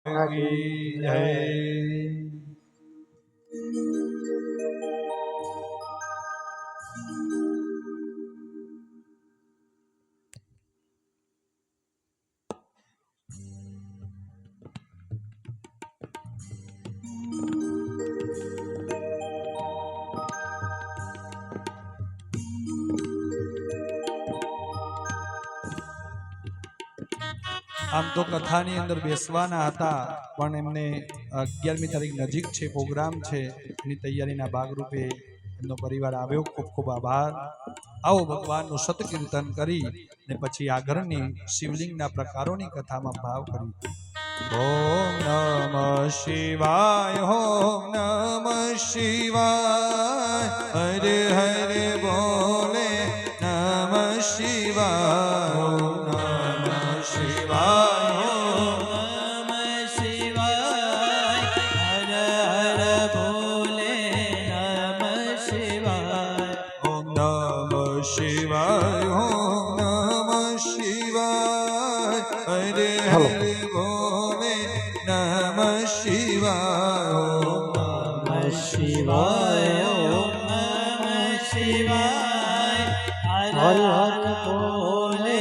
की जय। આમ તો કથાની અંદર બેસવાના હતા, પણ એમને 11મી તારીખ નજીક છે, પ્રોગ્રામ છે, એની તૈયારીના ભાગરૂપે એમનો પરિવાર આવ્યો. ખૂબ ખૂબ આભાર. આવો ભગવાનનું સતકીર્તન કરી ને પછી આગળની શિવલિંગના પ્રકારોની કથામાં ભાવ કરી. ઓમ નમઃ શિવાય, ઓમ નમઃ શિવાય, હરે હરે બોલે નમઃ શિવાય. हर हर बोले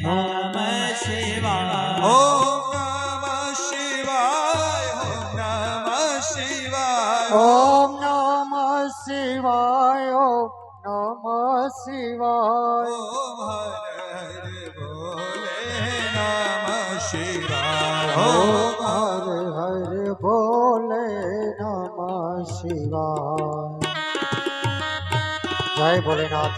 नमः शिवाय। ओम नमः शिवाय, ओम नमः शिवाय, ओम नमः शिवाय, ओम नमः शिवाय। ओम हर हर बोले नमः शिवाय, ओम हर हर बोले नमः शिवाय। जय भोलेनाथ।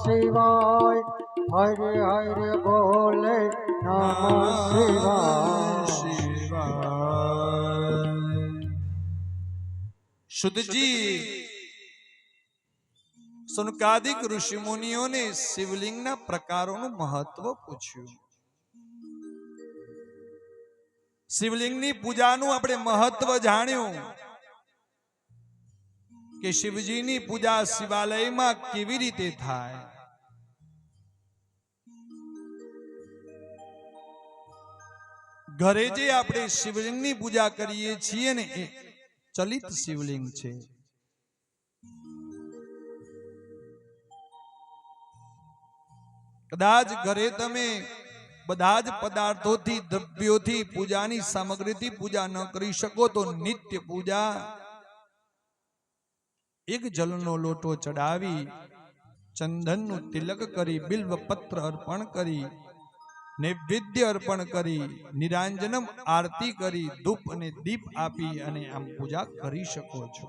शिवाय, हरे हरे बोले नमः शिवाय। शुद्ध जी सुनकादिक ऋषि मुनियों ने शिवलिंग ना प्रकारों નું મહત્વ પૂછ્યું. શિવલિંગની પૂજાનું આપણે મહત્વ જાણ્યું કે શિવજીની પૂજા શિવાલયમાં કેવી રીતે થાય. ઘરે જે આપણે શિવલિંગની પૂજા કરીએ છીએ ને એ ચલિત શિવલિંગ છે. કદાચ ઘરે તમે બધા જ પદાર્થોથી દ્રવ્યોથી પૂજાની સામગ્રીથી પૂજા ન કરી શકો તો નિત્ય પૂજા એક જલનો લોટો ચડાવી ચંદનનું તિલક કરી બિલ્વ પત્ર અર્પણ કરી નૈવેદ્ય અર્પણ કરી નિરાંજનમ આરતી કરી ધૂપ અને દીપ આપી અને આમ પૂજા કરી શકો છો.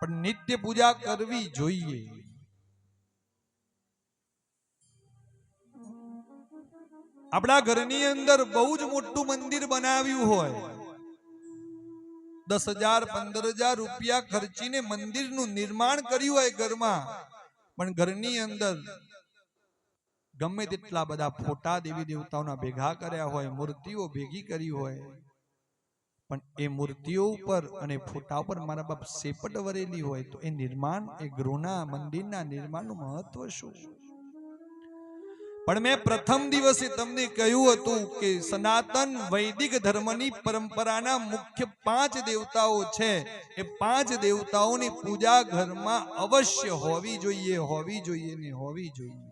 પણ નિત્ય પૂજા કરવી જોઈએ. આપણા ઘરની અંદર બહુ જ મોટું મંદિર બનાવ્યું હોય, 10,000 15,000 રૂપિયા ખર્ચીને મંદિરનું નિર્માણ કર્યું હોય ઘરમાં, પણ ઘરની અંદર ગમે તેટલા બધા ફોટા દેવી દેવતાઓના ભેગા કર્યા હોય, મૂર્તિઓ ભેગી કરી હોય, પણ એ મૂર્તિઓ ઉપર અને ફોટા ઉપર મારા બાપ સેપટ વરેલી હોય તો એ નિર્માણ, એ ગૃહના મંદિરના નિર્માણનું મહત્વ શું? પણ મેં પ્રથમ દિવસે તમને કહ્યું હતું કે સનાતન વૈદિક ધર્મની પરંપરાના મુખ્ય 5 દેવતાઓ છે. એ 5 દેવતાઓની પૂજા ઘરમાં અવશ્ય હોવી જોઈએ, હોવી જોઈએ ને હોવી જોઈએ.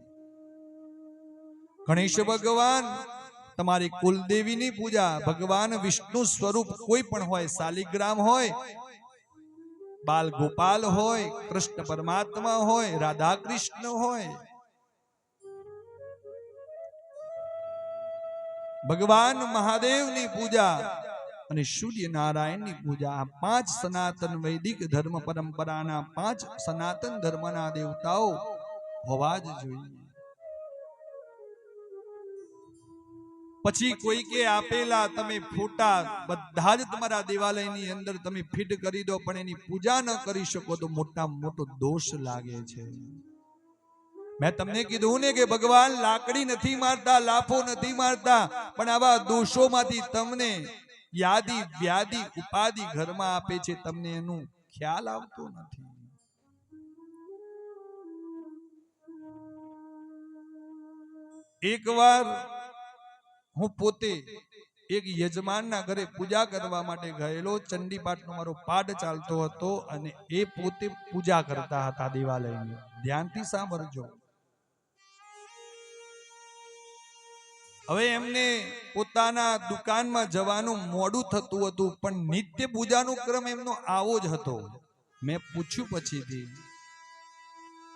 ગણેશ ભગવાન તમારી કુલદેવીની પૂજા, ભગવાન વિષ્ણુ સ્વરૂપ કોઈ પણ હોય, શાલિગ્રામ હોય, બાલ ગોપાલ હોય, કૃષ્ણ પરમાત્મા હોય, રાધા કૃષ્ણ હોય, ભગવાન મહાદેવની પૂજા અને સૂર્યનારાયણની પૂજા, આ 5 સનાતન વૈદિક ધર્મ પરંપરાના 5 સનાતન ધર્મના દેવતાઓ હોવા જ જોઈએ. પછી કોઈ કે આપેલા તમે ફોટા બધા જ તમારા દેવાલયની અંદર તમે ફિટ કરી દો, પણ એની પૂજા ન કરી શકો તો મોટામાં મોટો દોષ લાગે છે. મેં તમને કીધું ને કે ભગવાન લાકડી નથી મારતા, લાફો નથી મારતા, પણ આવા દોષોમાંથી તમને યાદી વ્યાધિ ઉપાધિ ઘરમાં આપે છે, તમને એનું ખ્યાલ આવતો નથી. એકવાર હું પોતે એક યજમાનના ઘરે પૂજા કરવા માટે ગયેલો. ચંડીપાઠનો મારો પાઠ ચાલતો હતો અને એ પોતે પૂજા કરતા હતા દેવાલયની. ધ્યાનથી સાંભળજો. હવે એમને પોતાના દુકાનમાં જવાનું મોડું થતું હતું, પણ નિત્ય પૂજાનો ક્રમ એમનો આવો જ હતો. મેં પૂછ્યું પછીથી.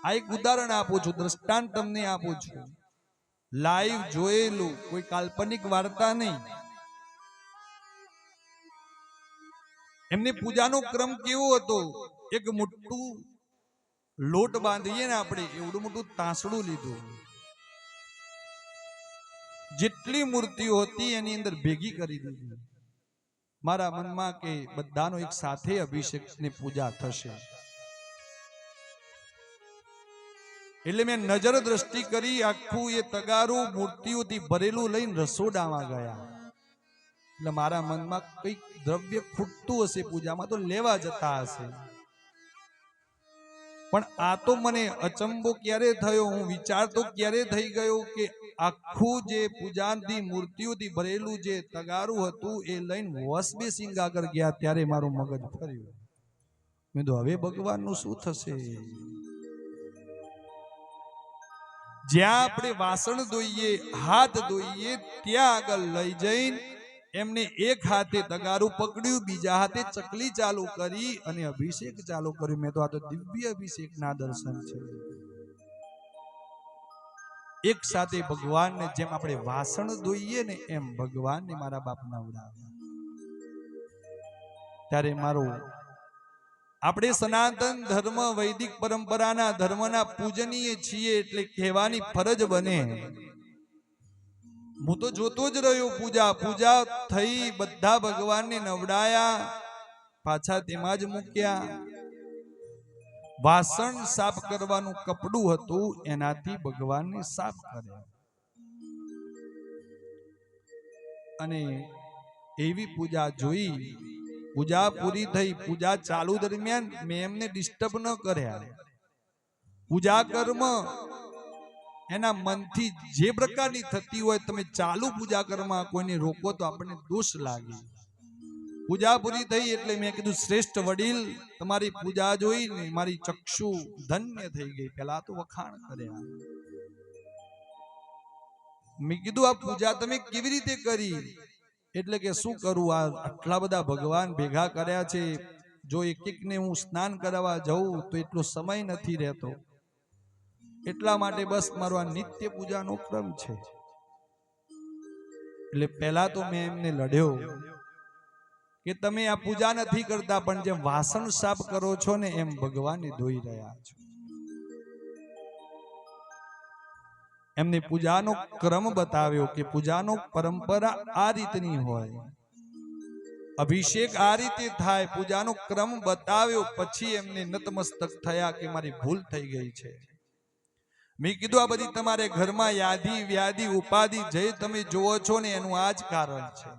આ એક ઉદાહરણ આપું છું, દ્રષ્ટાંત તમને આપું છું, લાઈવ જોયેલું, કોઈ કાલ્પનિક વાર્તા નહીં. એમની પૂજાનો ક્રમ કેવો હતો? એક મોટું લોટ બાંધીએ ને આપણે, એવડું મોટું તાંસડું લીધું, જેટલી મૂર્તિઓ હતી એની અંદર ભેગી કરી દીધી. મારા મનમાં કે બધાનો એક સાથે અભિષેક ની પૂજા થશે. એટલે મેં નજર દ્રષ્ટિ કરી, આખું એ તગારું મૂર્તિઓથી ભરેલું લઈને રસોડામાં ગયા. એટલે મારા મનમાં કઈક દ્રવ્ય ખૂટતું હશે પૂજામાં, તો લેવા જતા હશે. પણ આ તો મને અચંબો ક્યારે થયો, હું વિચાર તો ક્યારે થઈ ગયો કે આખું જે પૂજાની મૂર્તિઓથી ભરેલું જે તગારું હતું એ લઈને વસબે સિંહ આગળ ગયા ત્યારે મારું મગજ ફર્યું. મેં તો હવે ભગવાનનું શું થશે? જ્યાં આપણે વાસણ ધોઈએ, હાથ ધોઈએ, ત્યાં આગળ લઈ જઈને એમને એક હાથે તગારું પકડ્યું, બીજા હાથે ચકલી ચાલુ કરી અને અભિષેક ચાલુ કર્યું. મેં તો આ તો દિવ્ય અભિષેકના દર્શન છે. એક સાથે ભગવાનને જેમ આપણે વાસણ ધોઈએ ને એમ ભગવાનને મારા બાપ નવડાવ્યા. ત્યારે મારું, આપણે સનાતન ધર્મ વૈદિક પરંપરાના ધર્મના પૂજનીય છીએ એટલે કહેવાની ફરજ બને. હું તો જોતો જ રહ્યો પૂજા થઈ, બધા ભગવાનને નવડાયા, પાછા તેમાં જ મૂક્યા. વાસણ સાફ કરવાનું કપડું હતું, એનાથી ભગવાનને સાફ કર્યા. અને એવી પૂજા જોઈ. પૂજા પૂરી થઈ, પૂજા ચાલુ દરમિયાન મેં એમને ડિસ્ટર્બ ન કર્યા. પૂજા કર્મ એના મનથી જે પ્રકારની થતી હોય, તમે ચાલુ પૂજા કર્મમાં કોઈને રોકો તો આપણને દોષ લાગે. પૂજા પૂરી થઈ એટલે મેં કીધું, શ્રેષ્ઠ વડીલ, તમારી પૂજા જોઈને મારી ચક્ષુ ધન્ય થઈ ગઈ. પેલા તો વખાણ કર્યા. મેં કીધું, આ પૂજા તમે કેવી રીતે કરી? એટલે કે શું કરું, આ આટલા બધા ભગવાન ભેગા કર્યા છે, જો એક એકને હું સ્નાન કરાવવા જાઉં તો એટલો સમય નથી રહેતો, એટલા માટે બસ મારો આ નિત્ય પૂજાનો ક્રમ છે. એટલે પહેલા તો મેં એમને લડ્યો કે તમે આ પૂજા નથી કરતા, પણ જેમ વાસણ સાફ કરો છો ને એમ ભગવાનને ધોઈ રહ્યા છો. એમને પૂજાનો ક્રમ બતાવ્યો કે પૂજાનો પરંપરા આ રીતની હોય, અભિષેક આ રીતે થાય, પૂજાનો ક્રમ બતાવ્યો. પછી એમને નતમસ્તક થયા કે મારી ભૂલ થઈ ગઈ છે. મેં કીધું, આ બધી તમારે ઘરમાં યાદી વ્યાધિ ઉપાધિ જે તમે જોવો છો ને એનું આ જ કારણ છે.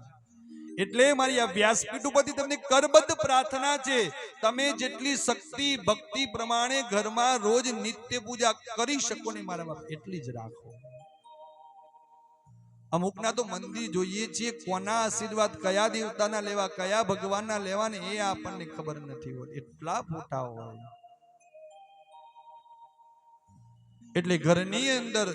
એટલે મારી આ વ્યાસપીઠ ઉપરથી તમને કરબદ્ધ પ્રાર્થના છે, તમે જેટલી શક્તિ ભક્તિ પ્રમાણે ઘરમાં રોજ નિત્ય પૂજા કરી શકો ને મારા બાપ એટલી જ રાખો. અમુકના તો મંદિર જોઈએ છીએ, કોના આશીર્વાદ કયા દેવતાના લેવા કયા ભગવાનના લેવા ને એ આપણને ખબર નથી હોતી, એટલા ફોટા હોય. એટલે ઘરની અંદર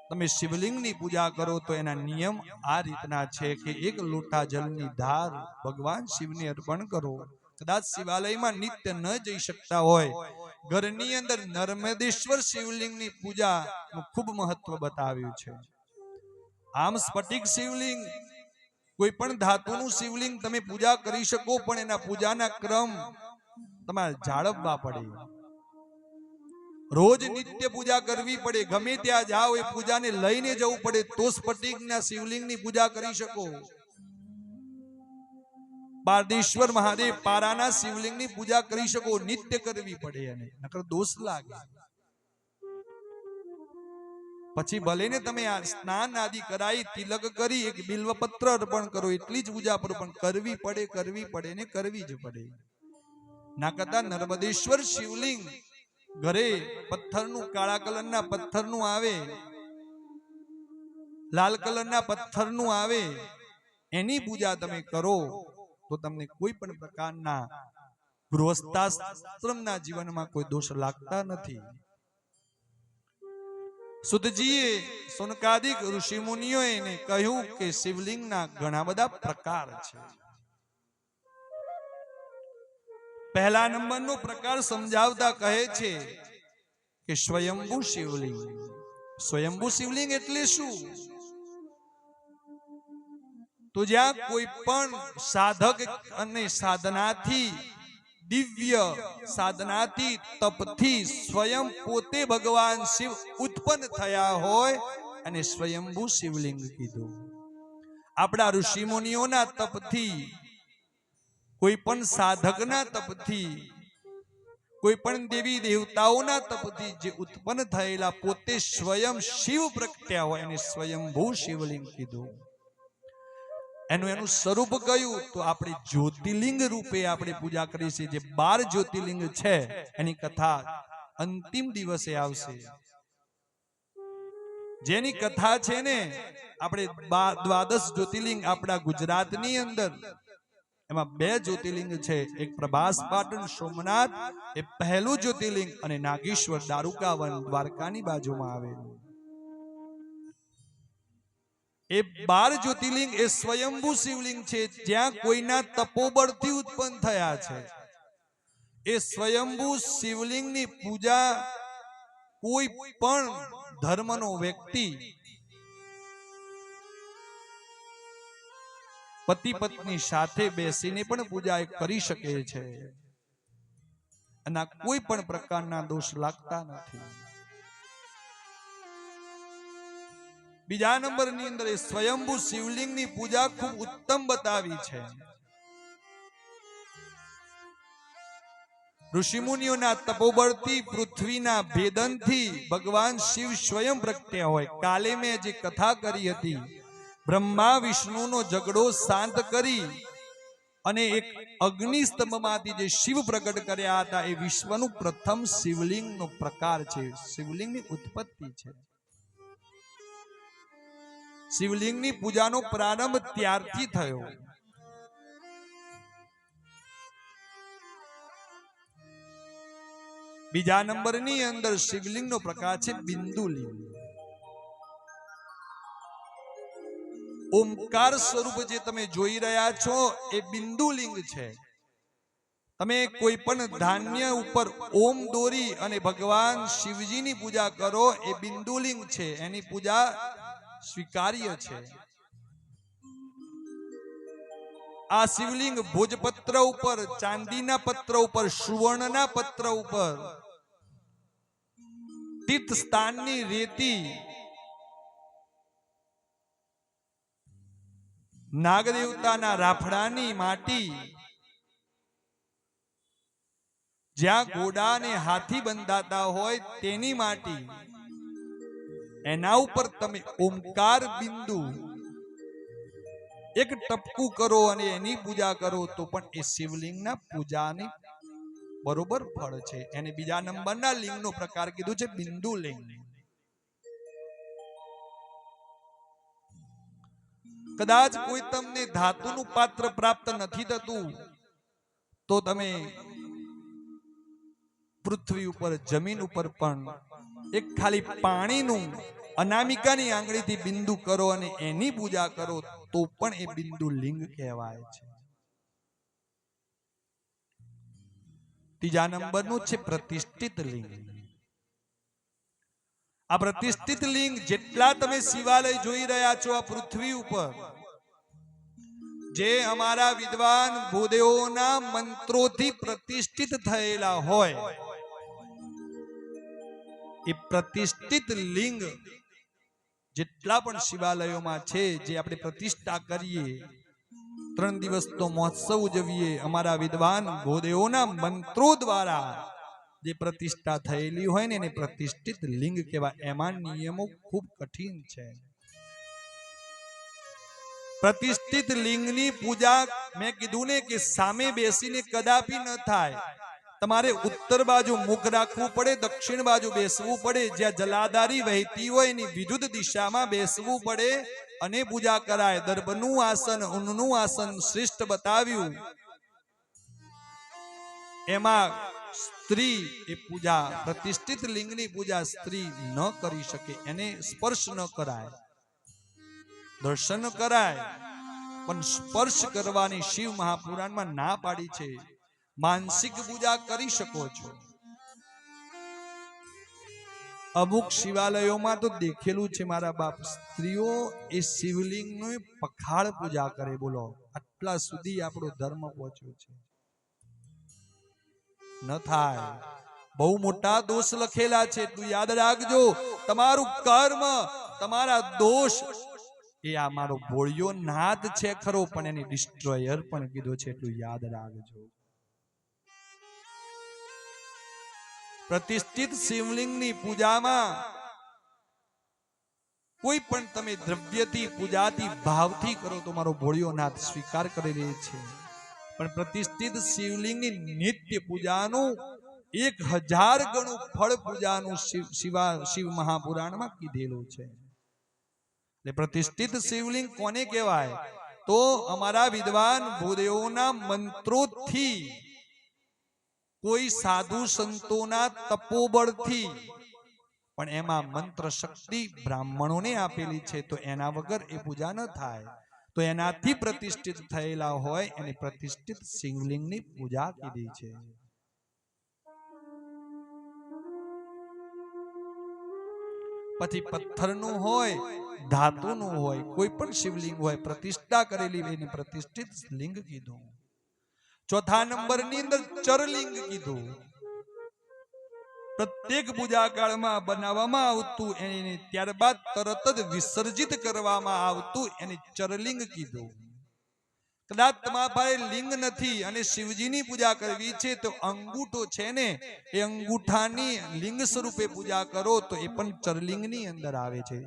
તમે શિવલિંગની પૂજા કરો તો એના નિયમ આ રીતના છે કે એક લોટા જળની ધાર ભગવાન શિવને અર્પણ કરો. કદાચ શિવાલયમાં નિત્ય ન જઈ શકતા હોય, ઘરની અંદર નર્મદેશ્વર શિવલિંગની પૂજાનું ખૂબ મહત્વ બતાવ્યું છે. આમ સ્ફટિક શિવલિંગ, કોઈ પણ ધાતુનું શિવલિંગ તમે પૂજા કરી શકો, પણ એના પૂજાના ક્રમ તમારે જાળવવા પડે. રોજ નિત્ય પૂજા કરવી પડે, ગમે ત્યાં જાઓ એ પૂજાને લઈને જવું પડે તો સ્ફટિકના શિવલિંગની પૂજા કરી શકો. પારદેશ્વર મહાદેવ પારાના શિવલિંગની પૂજા કરી શકો, નિત્ય કરવી પડે, એને નકર દોષ લાગે. પછી ભલે ને તમે આ સ્નાન આદિ કરાઈ, તિલક કરી, એક બિલ્વપત્ર અર્પણ કરો, એટલી જ પૂજા પણ કરવી પડે ને કરવી જ પડે. ના કરતા નર્મદેશ્વર શિવલિંગ ઘરે પથ્થરનું, કાળા કલરના પથ્થરનું આવે, લાલ કલરના પથ્થરનું આવે, એની પૂજા તમે કરો તો તમને કોઈ પણ પ્રકારના ગૃહસ્થાશ્રમના જીવનમાં કોઈ દોષ લાગતા નથી. સુતજીએ સોનકાદિક ઋષિ મુનિઓએ એને કહ્યું કે શિવલિંગના ઘણા બધા પ્રકાર છે. પહેલા નંબરનો પ્રકાર સમજાવતા કહે છે કે સ્વયંભૂ શિવલિંગ. સ્વયંભૂ શિવલિંગ એટલે શું? તો જ્યાં કોઈ પણ સાધક અને સાધનાથી, દિવ્ય સાધનાથી, તપથી સ્વયં પોતે ભગવાન શિવ ઉત્પન્ન થયા હોય અને સ્વયંભૂ શિવલિંગ કીધું. આપણા ઋષિ મુનિઓના તપથી, કોઈ પણ સાધકના તપથી, કોઈ પણ દેવી દેવતાઓના તપથી જે ઉત્પન્ન થયેલા પોતે સ્વયં શિવ પ્રગટ્યા હોય એને સ્વયંભૂ શિવલિંગ કીધું. એનું સ્વરૂપ કયું? તો આપણે જ્યોતિર્લિંગ રૂપે આપણે પૂજા કરીએ છીએ. જે 12 જ્યોતિર્લિંગ છે એની કથા અંતિમ દિવસે આવશે. જેની કથા છે ને આપણે 12 જ્યોતિર્લિંગ આપણા ગુજરાતની અંદર, એમાં 2 જ્યોતિર્લિંગ છે. એક પ્રભાસ પાટણ સોમનાથ એ પહેલું જ્યોતિર્લિંગ, અને નાગેશ્વર દારૂકાવન દ્વારકાની બાજુમાં આવેલું. એ 12 જ્યોતિર્લિંગ એ સ્વયંભૂ શિવલિંગ છે, જ્યાં કોઈના તપોબળથી ઉત્પન્ન થયા છે. એ સ્વયંભૂ શિવલિંગની પૂજા કોઈ પણ ધર્મનો વ્યક્તિ પતિ પત્ની સાથે બેસીને પણ પૂજા કરી શકે છે, અને કોઈ પણ પ્રકારના દોષ લાગતા નથી. બીજા નંબરની અંદર એ સ્વયંભૂ શિવલિંગની પૂજા ખૂબ ઉત્તમ બતાવી છે. ઋષિમુનિઓના તપોબળથી, પૃથ્વીના ભેદનથી ભગવાન શિવ સ્વયં પ્રગટ્યા હોય. કાલે મેં જે કથા કરી હતી, બ્રહ્મા વિષ્ણુનો ઝઘડો શાંત કરી અને એક અગ્નિસ્તંભમાંથી જે શિવ પ્રગટ કર્યા હતા, એ વિશ્વનું પ્રથમ શિવલિંગનો પ્રકાર છે, શિવલિંગની ઉત્પત્તિ છે. શિવલિંગની પૂજાનો પ્રારંભ ત્યારથી થયો. બીજા નંબરની અંદર શિવલિંગનો પ્રકાર છે બિંદુલિંગ. ઓમકાર સ્વરૂપ જે તમે જોઈ રહ્યા છો એ બિંદુલિંગ છે. તમે કોઈ પણ ધાન્ય ઉપર ઓમ દોરી અને ભગવાન શિવજીની પૂજા કરો, એ બિંદુલિંગ છે, એની પૂજા સ્વીકાર્ય છે. આ શિવલિંગ ભોજપત્ર ઉપર, ચાંદીના પત્ર ઉપર, સુવર્ણના પત્ર ઉપર, તીર્થ સ્થાનની રેતી, નાગદેવતાના રાફડાની માટી, જ્યાં ઘોડા અને હાથી બંધાતા હોય તેની માટી, એના ઉપર તમે ઓમકાર બિંદુ એક ટપકું કરો અને એની પૂજા કરો તો પણ એ શિવલિંગના પૂજાની બરોબર ફળ છે. એને બીજા નંબરના લિંગનો પ્રકાર કીધું છે બિંદુ લિંગ. કદાચ કોઈ તમને ધાતુનું પાત્ર પ્રાપ્ત નથી થતું તો તમે પૃથ્વી ઉપર જમીન ઉપર પણ એક ખાલી પાણીનું અનામિકાની આંગળીથી બિંદુ કરો અને એની પૂજા કરો તો પણ એ બિંદુ લિંગ કહેવાય છે. ત્રીજા નંબરનું છે પ્રતિષ્ઠિત લિંગ. આ પ્રતિષ્ઠિત લિંગ જેટલા તમે શિવાલય જોઈ રહ્યા છો આ પૃથ્વી ઉપર, જે અમારા વિદ્વાન ભૂદેવોના મંત્રોથી પ્રતિષ્ઠિત થયેલા હોય, એ પ્રતિષ્ઠિત લિંગ જેટલા પણ શિવાલયોમાં છે, જે આપણે પ્રતિષ્ઠા કરીએ, 3 દિવસ તો મહોત્સવ ઉજવીએ, અમારા વિદ્વાન ભૂદેવોના મંત્રો દ્વારા જે પ્રતિષ્ઠા થયેલી હોય ને એને પ્રતિષ્ઠિત લિંગ કહેવાય. એમાં નિયમો ખૂબ કઠિન છે. પ્રતિષ્ઠિત લિંગની પૂજા મેં કીધું ને કે સામે બેસીને કદાપી ન થાય. તમારે ઉત્તર બાજુ મુખ રાખવું પડે, દક્ષિણ બાજુ બેસવું પડે, જ્યાં જલાધારી વહેતી હોય એની વિરુદ્ધ દિશામાં બેસવું પડે અને પૂજા કરાય. દર્ભનું આસન, ઊનનું આસન શ્રેષ્ઠ બતાવ્યું. એમાં સ્ત્રી એ પૂજા, પ્રતિષ્ઠિત લિંગની પૂજા સ્ત્રી ન કરી શકે. એને સ્પર્શ ન કરાય, દર્શન કરાય પણ સ્પર્શ કરવાની શિવ મહાપુરાણમાં ના પાડી છે. માનસિક પૂજા કરી શકો છો. અમુક શિવાલયોમાં તો દેખેલું છે મારા બાપ, સ્ત્રીઓ એ શિવલિંગની પખાળ પૂજા કરે. બોલો, આટલા સુધી આપણો ધર્મ પહોંચ્યો છે. ન થાય. બહુ મોટા દોષ લખેલા છે, એટલું યાદ રાખજો. તમારું કર્મ, તમારા દોષ એ આ મારો ભોળિયો નાદ છે ખરો, પણ એની ડિસ્ટ્રોયર પણ કીધો છે, એટલું યાદ રાખજો. પ્રતિષ્ઠિત શિવલિંગની પૂજામાં કોઈ પણ તમે દ્રવ્યથી, પૂજાથી, ભાવથી કરો તો મારો ભોળિયો નાથ સ્વીકાર કરી લે છે. પણ પ્રતિષ્ઠિત શિવલિંગની નિત્ય પૂજાનું 1000 ગણું ફળ પૂજાનું શિવ મહાપુરાણમાં કીધેલું છે. એટલે પ્રતિષ્ઠિત શિવલિંગ કોને કહેવાય? તો અમારા વિદ્વાન ભૂદેવોના મંત્રોથી, કોઈ સાધુ સંતોના તપોબળથી, પણ એમાં મંત્ર શક્તિ બ્રાહ્મણોને આપેલી છે, તો એના વગર એ પૂજા ન થાય. તો એનાથી પ્રતિષ્ઠિત થયેલા હોય એની પ્રતિષ્ઠિત શિવલિંગની પૂજા કીધી છે. પછી પથ્થરનું હોય, ધાતુનું હોય, કોઈ પણ શિવલિંગ હોય, પ્રતિષ્ઠા કરેલી એની પ્રતિષ્ઠિત લિંગ કીધું. ચોથા નંબરની અંદર ચરલિંગ કીધું. પ્રત્યેક પૂજા કાળમાં બનાવવામાં આવતું એને ત્યારબાદ તરત જ વિસર્જિત કરવામાં આવતું એને ચરલિંગ કીધું. કદાચ તમારા પાસે લિંગ નથી અને શિવજીની પૂજા કરવી છે તો અંગૂઠો છે ને, એ અંગૂઠાની લિંગ સ્વરૂપે પૂજા કરો તો એ પણ ચરલિંગની અંદર આવે છે.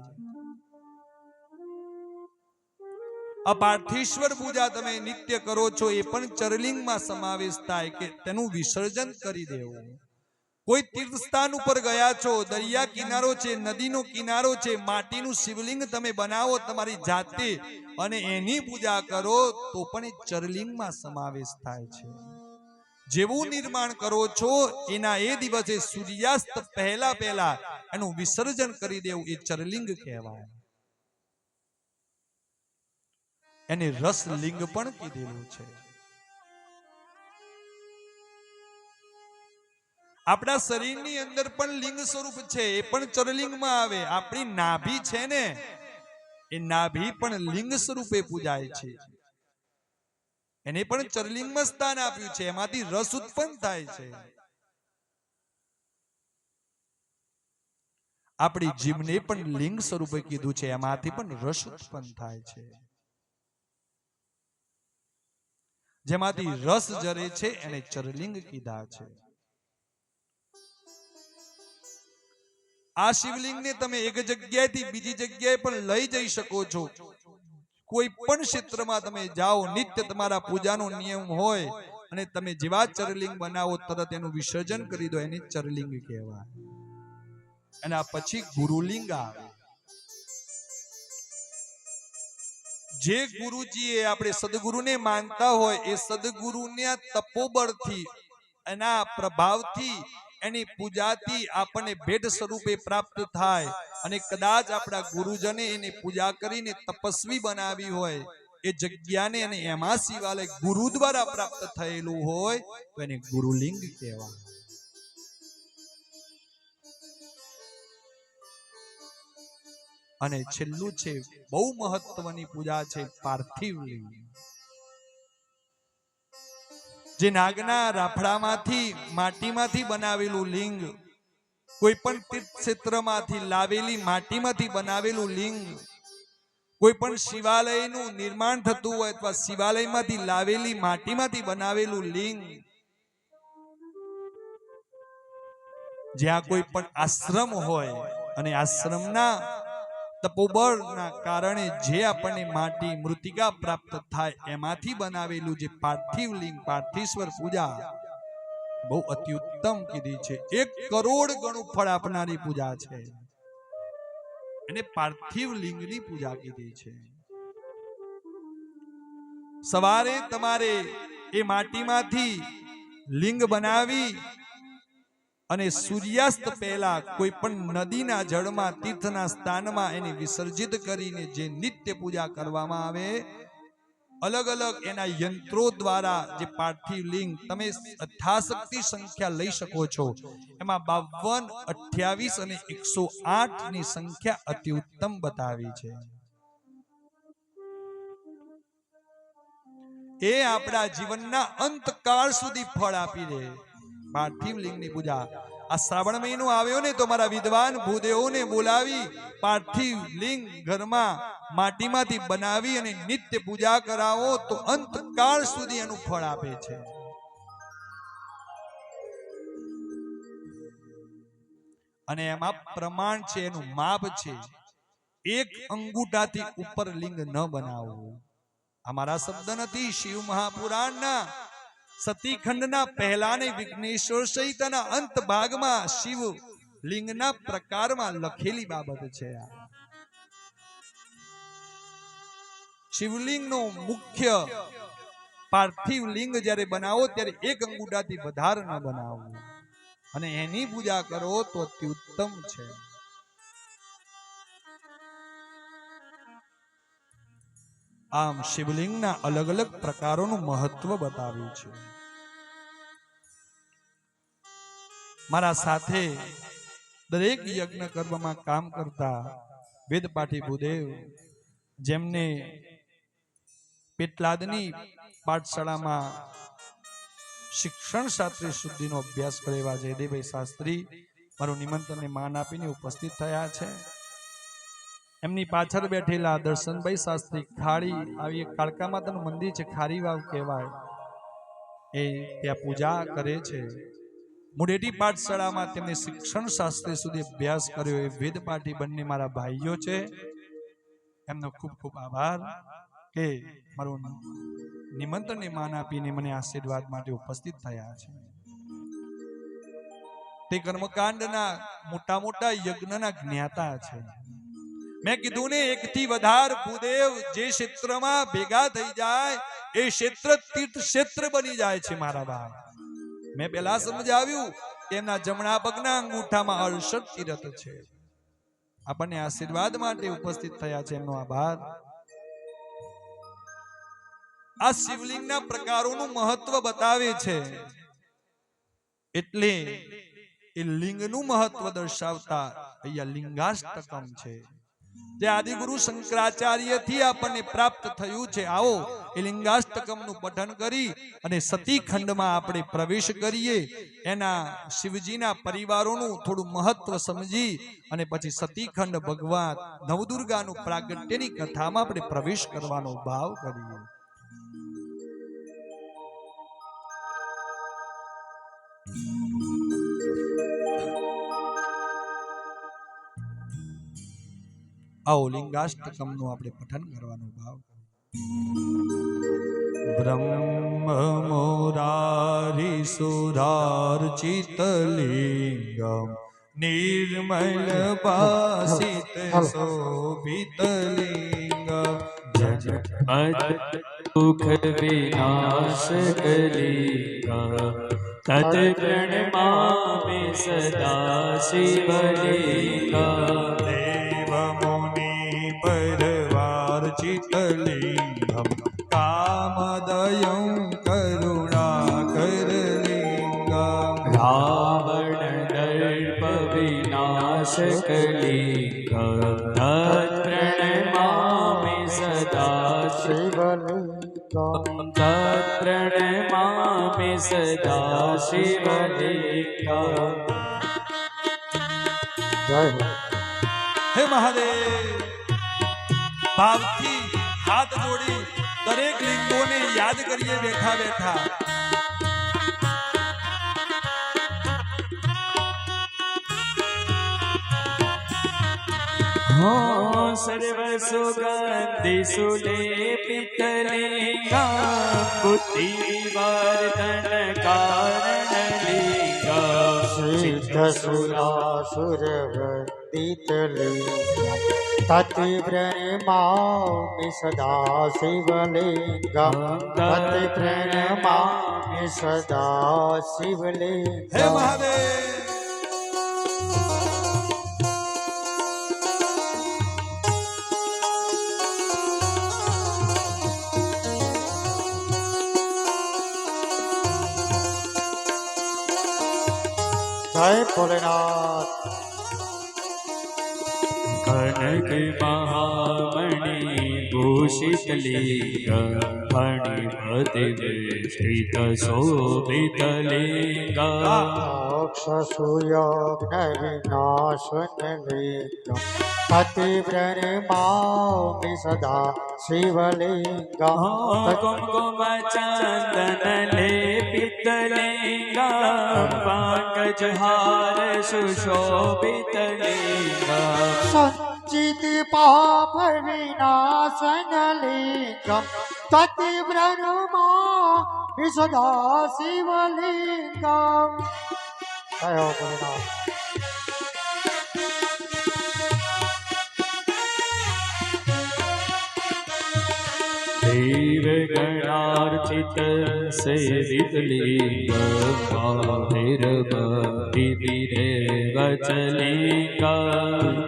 અપાર્થિશ્વર પૂજા તમે નિત્ય કરો છો એ પણ ચરલિંગમાં સમાવેશ થાય કે તેનું વિસર્જન કરી દેવું. કોઈ તીર્થ સ્થાન ઉપર ગયા છો, દરિયા કિનારો છે, નદીનો કિનારો છે, માટીનું શિવલિંગ તમે બનાવો તમારી જાતે અને એની પૂજા કરો તો પણ એ ચરલિંગમાં સમાવેશ થાય છે. જેવું નિર્માણ કરો છો એના એ દિવસે સૂર્યાસ્ત પહેલા એનું વિસર્જન કરી દેવું એ ચરલિંગ કહેવાય. એને રસલિંગ પણ કીધેલું છે. આપણા શરીરની અંદર પણ લિંગ સ્વરૂપ છે, એ પણ ચરલિંગમાં આવે. આપણી નાભી છે ને, એ નાભી પણ લિંગ સ્વરૂપે પૂજાય છે. એને પણ ચરલિંગમાં સ્થાન આપ્યું છે, એમાંથી રસ ઉત્પન્ન થાય છે. આપણી જીભને પણ લિંગ સ્વરૂપે કીધું છે, એમાંથી પણ રસ ઉત્પન્ન થાય છે. જેમાંથી રસ જરે છે એને ચરલિંગ કીધા છે. આ શિવલિંગને તમે એક જગ્યાએથી બીજી જગ્યાએ પણ લઈ જઈ શકો છો. કોઈ પણ ક્ષેત્રમાં તમે જાઓ, નિત્ય તમારા પૂજાનો નિયમ હોય અને તમે જેવા ચરલિંગ બનાવો તરત એનું વિસર્જન કરી દો, એને ચરલિંગ કહેવાય. અને પછી ગુરુલિંગ આવે. જે ગુરુજીએ આપણે સદગુરુને માનતા હોય એ સદગુરુના તપોબળથી, એના પ્રભાવથી, એની પૂજાથી આપણને ભેટ સ્વરૂપે પ્રાપ્ત થાય. અને કદાચ આપણા ગુરુજને એને પૂજા કરીને તપસ્વી બનાવી હોય એ જગ્યાને, અને એમાં શિવાલય ગુરુ દ્વારા પ્રાપ્ત થયેલું હોય તો એને ગુરુલિંગ કહેવાય. અને છેલ્લું છે, બહુ મહત્વની પૂજા છે, પાર્થિવ લિંગ. જે નાગના રાફડામાંથી, માટીમાંથી બનાવેલું લિંગ, કોઈ પણ તીર્થ ક્ષેત્રમાંથી લાવેલી માટીમાંથી બનાવેલું લિંગ, કોઈ પણ શિવાલયનું નિર્માણ થતું હોય અથવા શિવાલયમાંથી લાવેલી માટીમાંથી બનાવેલું લિંગ, જ્યાં કોઈ પણ આશ્રમ હોય અને આશ્રમના તપોબળના કારણે જે આપણને માટી મૃતિકા પ્રાપ્ત થાય એમાંથી બનાવેલું જે પાર્થિવ લિંગ, પાર્થિશ્વર પૂજા બહુ અત્યુત્તમ કીધી છે. 1 કરોડ ગણું ફળ આપનારી પૂજા છે, એને પાર્થિવ લિંગની પૂજા કીધી છે. સવારે તમારે એ માટીમાંથી લિંગ બનાવી અને સૂર્યાસ્ત પહેલા કોઈ પણ નદીના જળમાં, તીર્થના સ્થાનમાં એને વિસર્જિત કરીને જે નિત્ય પૂજા કરવામાં આવે, અલગ અલગ એના યંત્રો દ્વારા જે પાર્થિવ લિંગ, તમે યથાશક્તિ સંખ્યા લઈ શકો છો. એમાં 52, 28 અને 108 ની સંખ્યા અતિ ઉત્તમ બતાવી છે. એ આપણા જીવનના અંતકાળ સુધી ફળ આપી દે. પાર્થિવ લિંગની પૂજા. આ શ્રાવણ મહિનો આવ્યો ને તો મારા વિદ્વાન ભૂદેવોને બોલાવી પાર્થિવ લિંગ ઘરમાં માટીમાંથી બનાવી અને નિત્ય પૂજા કરાવો તો અંતકાળ સુધી એનું ફળ આપે છે. અને એમાં પ્રમાણ છે, એનું માપ છે. 1 અંગૂઠાથી ઉપર લિંગ ન બનાવવું. અમારા શબ્દ નથી, શિવ મહાપુરાણના સતીખંડના પહેલા ને વિઘ્નેશ્વર સહિતના અંત ભાગમાં શિવ લિંગના પ્રકારમાં લખેલી બાબત છે. શિવલિંગનો મુખ્ય પાર્થિવ લિંગ જ્યારે બનાવો ત્યારે 1 અંગૂઠાથી વધારે ન બનાવવું અને એની પૂજા કરો તો અતિ ઉત્તમ છે. આમ શિવલિંગના અલગ અલગ પ્રકારોનું મહત્વ બતાવ્યું છે. મારા સાથે દરેક યજ્ઞ કર્મમાં કામ કરતા વેદપાઠી ભૂદેવ, જેમને પેટલાદની પાઠશાળામાં શિક્ષણ શાસ્ત્રી શુદ્ધિનો અભ્યાસ કરે એવા જયદેવભાઈ શાસ્ત્રી મારું નિમંત્રણને માન આપીને ઉપસ્થિત થયા છે. એમની પાછળ બેઠેલા દર્શનભાઈ શાસ્ત્રી ખાડી, આવી એક કાળકા માતાનું મંદિર છે, ખારી વાવ કહેવાય, એ ત્યાં પૂજા કરે છે. મુડેટી પાઠશાળામાં તેમને શિક્ષણ શાસ્ત્રી સુધી અભ્યાસ કર્યો એ વેદપાઠી બંને મારા ભાઈઓ છે. એમનો ખૂબ ખૂબ આભાર કે મારું નિમંત્રણને માન આપીને મને આશીર્વાદ માટે ઉપસ્થિત થયા છે. તે કર્મકાંડના મોટા મોટા યજ્ઞના જ્ઞાતા છે. મેં કીધું ને, 1 થી વધારે ભૂદેવ જે ક્ષેત્રમાં ભેગા થઈ જાય એ ક્ષેત્ર તીર્થ ક્ષેત્ર બની જાય છે મારા બાપ. મેં પહેલા સમજાવ્યું કે એમના જમણા પગના અંગૂઠામાં 68 તીર્થ છે. આપણને આશીર્વાદ માટે ઉપસ્થિત થયા છે, એમનો આભાર. આ શિવલિંગના પ્રકારોનું મહત્વ બતાવે છે. એટલે એ લિંગનું મહત્વ દર્શાવતા અહીંયા લિંગાષ્ટકમ છે, જે આદિગુરુ શંકરાચાર્યથી આપણને પ્રાપ્ત થયું છે. આવો એ લિંગાષ્ટકમનું પઠન કરી અને સતીખંડમાં આપણે પ્રવેશ કરીએ. એના શિવજીના પરિવારોનું થોડું મહત્વ સમજી અને પછી સતીખંડ ભગવાન નવદુર્ગાનું પ્રાગટ્યની કથામાં આપણે પ્રવેશ કરવાનો ભાવ કરીએ. આવો લિંગાષ્ટકમનું આપણે પઠન કરવાનો ભાવ. ब्रह्ममुरारिसुरार्चितलिङ्गं निर्मलभासित હાલો शोभितलिङ्गं जन पद दुख विनाश कलिका तत् प्रणमामि सदा शिवलिंगा देवमुनि परवार्चितलिङ्गं कामदयं करुणाकरलिङ्गं रावण दर्प विनाश कलिका तत् प्रणमामि सदा શિવલિંગમ तत् प्रणमामि सदा शिवलिंगा જય હો હે મહાદેવ ભાવથી હાથ જોડી દરેક લિંગોને યાદ કરીએ બેઠા બેઠા हो सर्व सुगंधि सुलेपित लिंगा बुद्धि वर्धन कारण लिंगा સિદ્ધ સુરાસુરવંદિતલિંગમ તતિ પ્रणमामि સદા શિવલિંગમ તતિ પ્रणमामि સદા હે શિવલિંગમ મહાદેવ જય ભોલેનાથ कनक महामणि भूषित लिंग मणिपति विष्ठित शोभित लिंगा अक्षसूयग्नविनाशनलिङ्गं तति प्रणमामि सदा शिवलिङ्गं कुंकुम चंदन लेपित लिंगा पंकज हार सुशोभित लिंगा सञ्चिति पापविनाशनलिङ्गं तति प्रणमामि सदा शिवलिङ्गं जय हो भोलेनाथ देव गणार्चित सेवित लिंग बाहिर भक्ति विरेव चलिंगा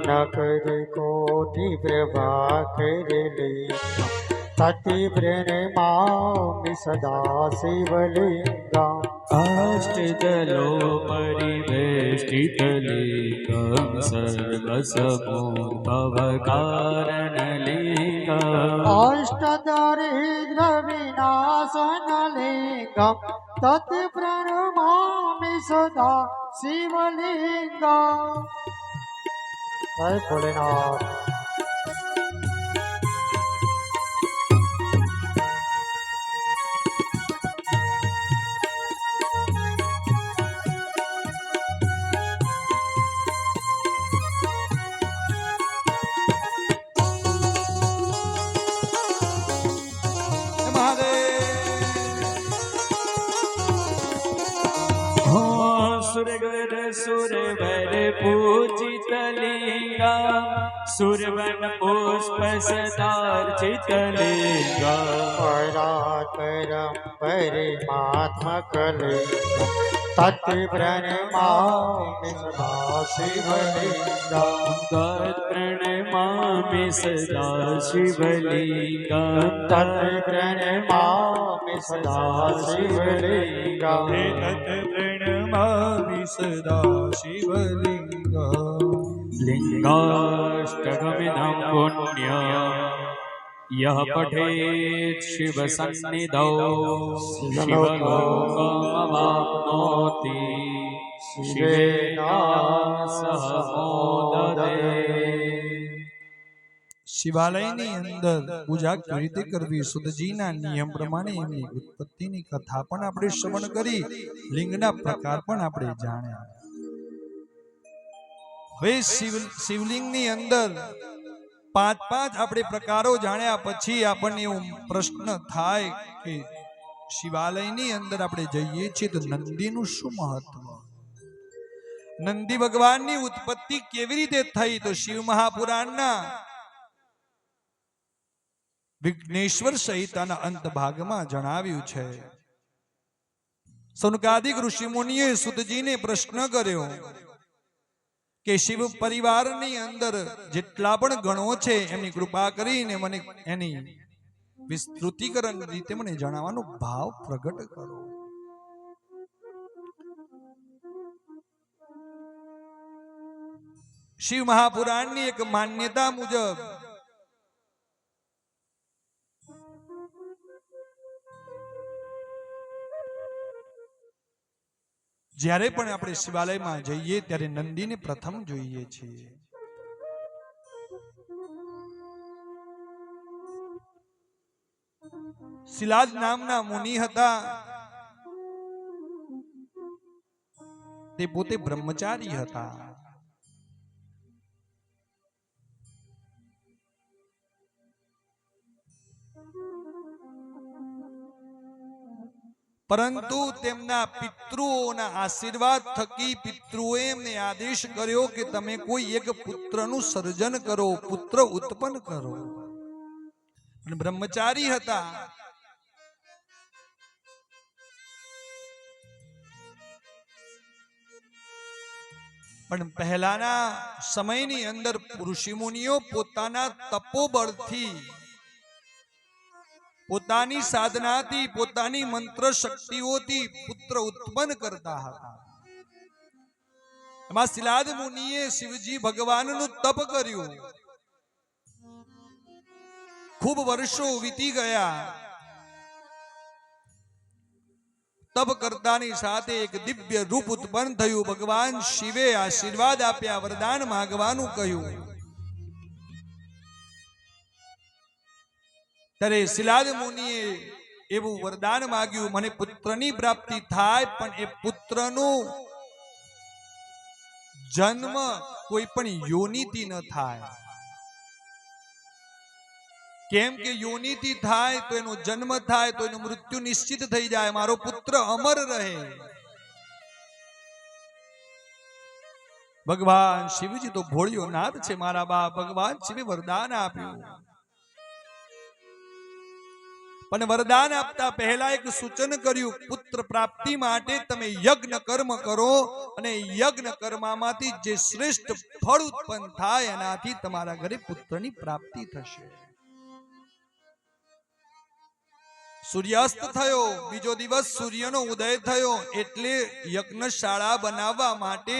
नकर कोटि प्रभाकर लिंगं तति प्रणमामि सदा शिवलिंगं अष्टदलो परिवेष्टित लिंगं सर्वसमुद्भव कारण लिंगम् अष्टदरिद्रविनाशनलिङ्गं तत् प्रणमामि सदा शिवलिंगं जय भोलेनाथ હે મહાદેવ हो सुरगर सुरवर पूजित लिंगा सुरवन पुष्प सदार्चित लिंगा परात्परं परिमात्मकलिङ्गं तत् प्रणमामि सदा शिवलिंगं तत् प्रणमामि सदा शिवलिंगं तत् प्रणमामि सदा शिवलिंगं હે તત પ્रणમામિ સદા શિવલિંગમ लिंगाष्टकमिदं पुण्यं यः पठेत् शिवसन्निधौ शिवलोकमवाप्नोति शिवेन सह मोदते શિવાલયની અંદર પૂજા કેવી રીતે કરવી સુધજીના નિયમ પ્રમાણે એની ઉત્પત્તિની કથા પણ આપણે શ્રવણ કરી લિંગના પ્રકાર પણ આપણે જાણ્યા હવે શિવલિંગની અંદર પાંચ પાંચ આપણે પ્રકારો જાણ્યા પછી આપણને એવો પ્રશ્ન થાય કે શિવાલયની અંદર આપણે જઈએ છીએ તો નંદીનું શું મહત્વ? નંદી ભગવાનની ઉત્પત્તિ કેવી રીતે થઈ? તો શિવ મહાપુરાણના વિઘ્નેશ્વર સંહિતાના અંત ભાગમાં જણાવ્યું છે. સનકાદિક ઋષિમુનિએ સુતજીને પ્રશ્ન કર્યો કે શિવ પરિવારની અંદર જેટલા પણ ગણો છે એમની કૃપા કરીને મને એની વિસ્તૃતિકરણ રીતે મને જણાવવાનો ભાવ પ્રગટ કરો. શિવ મહાપુરાણની એક માન્યતા મુજબ જ્યારે પણ આપણે શિવાલયમાં જઈએ ત્યારે નંદીને પ્રથમ જોઈએ છીએ. શિલાદ નામના મુનિ હતા. તે પોતે બ્રહ્મચારી હતા. પરંતુ તેમના પિતૃઓના આશીર્વાદ થકી પિતૃઓએ એમને આદેશ કર્યો કે તમે કોઈ એક પુત્રનું સર્જન કરો, પુત્ર ઉત્પન્ન કરો. અને બ્રહ્મચારી હતા. પણ પહેલાના સમયની અંદર ઋષિમુનિઓ પોતાના તપોબળથી, પોતાની સાધનાથી, પોતાની મંત્ર શક્તિઓથી પુત્ર ઉત્પન્ન કરતા હતા. એમાં શિલાદ મુનિએ શિવજી ભગવાનનું તપ કર્યું. ખૂબ વર્ષો વીતી ગયા. તપ કરતાની સાથે એક દિવ્ય રૂપ ઉત્પન્ન થયું. ભગવાન શિવે આશીર્વાદ આપ્યા, વરદાન માંગવાનું કહ્યું. ત્યારે શિલાદ મુનિએ એવું વરદાન માંગ્યું, મને પુત્રની પ્રાપ્તિ થાય, પણ એ પુત્રનું જન્મ કોઈ પણ યોનિથી ન થાય. કેમ કે યોનિથી થાય તો એનો જન્મ થાય તો એનું મૃત્યુ નિશ્ચિત થઈ જાય. મારો પુત્ર અમર રહે. ભગવાન શિવજી તો ભોળિયો નાથ છે મારા બાપ. ભગવાન શિવે વરદાન આપ્યું, પણ વરદાન આપતા પહેલા એક સૂચન કર્યું, પુત્ર પ્રાપ્તિ માટે તમે યજ્ઞ કર્મ કરો અને યજ્ઞ કર્મમાંથી જે શ્રેષ્ઠ ફળ ઉત્પન્ન થાય એનાથી તમારા ઘરે પુત્રની પ્રાપ્તિ થશે. સૂર્યાસ્ત થયો, બીજો દિવસ સૂર્યનો ઉદય થયો, એટલે યજ્ઞશાળા બનાવવા માટે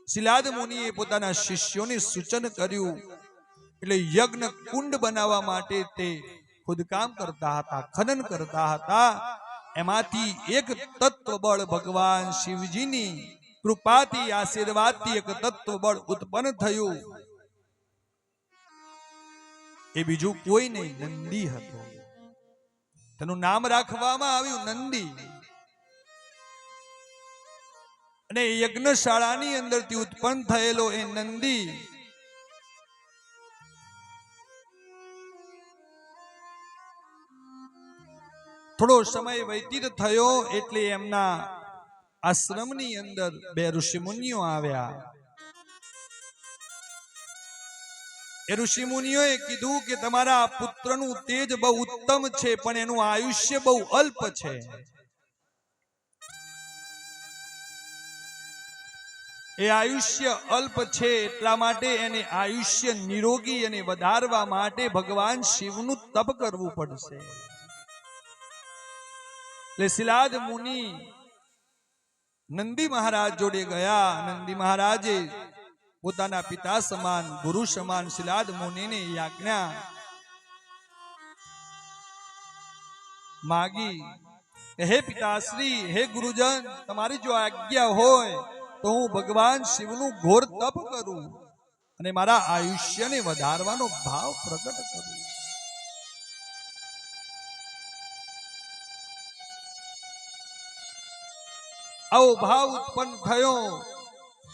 શિલાદ મુનિએ પોતાના શિષ્યોને સૂચન કર્યું. એટલે યજ્ઞ કુંડ બનાવવા માટે તે ખોદકામ કરતા હતા, ખનન કરતા હતા. એમાંથી એક તત્વબળ ભગવાન શિવજીની કૃપાથી, આશીર્વાદથી એક તત્વબળ ઉત્પન્ન થયું. એ બીજું કોઈ નહીં, નંદી હતો. તેનું નામ રાખવામાં આવ્યું નંદી. અને યજ્ઞશાળાની અંદરથી ઉત્પન્ન થયેલો એ નંદી થોડો સમય વ્યતીત થયો એટલે એમના આશ્રમની અંદર બે ઋષિમુનિઓ આવ્યા. એ ઋષિમુનિઓએ કીધું કે તમારા પુત્રનું તેજ બહુ ઉત્તમ છે, પણ એનું આયુષ્ય બહુ અલ્પ છે. એ આયુષ્ય અલ્પ છે એટલા માટે એને આયુષ્ય નિરોગી અને વધારવા માટે ભગવાન શિવનું તપ કરવું પડશે. એટલે શિલાદ મુનિ નંદી મહારાજ જોડે ગયા. નંદી મહારાજે પોતાના પિતા સમાન, ગુરુ સમાન શિલાદ મુનિને આજ્ઞા માગી. હે પિતાશ્રી, હે ગુરુજન, તમારી જો આજ્ઞા હોય તો હું ભગવાન શિવનું ઘોર તપ કરું અને મારા આયુષ્યને વધારવાનો ભાવ પ્રગટ કરું. આવો ભાવ ઉત્પન્ન થયો.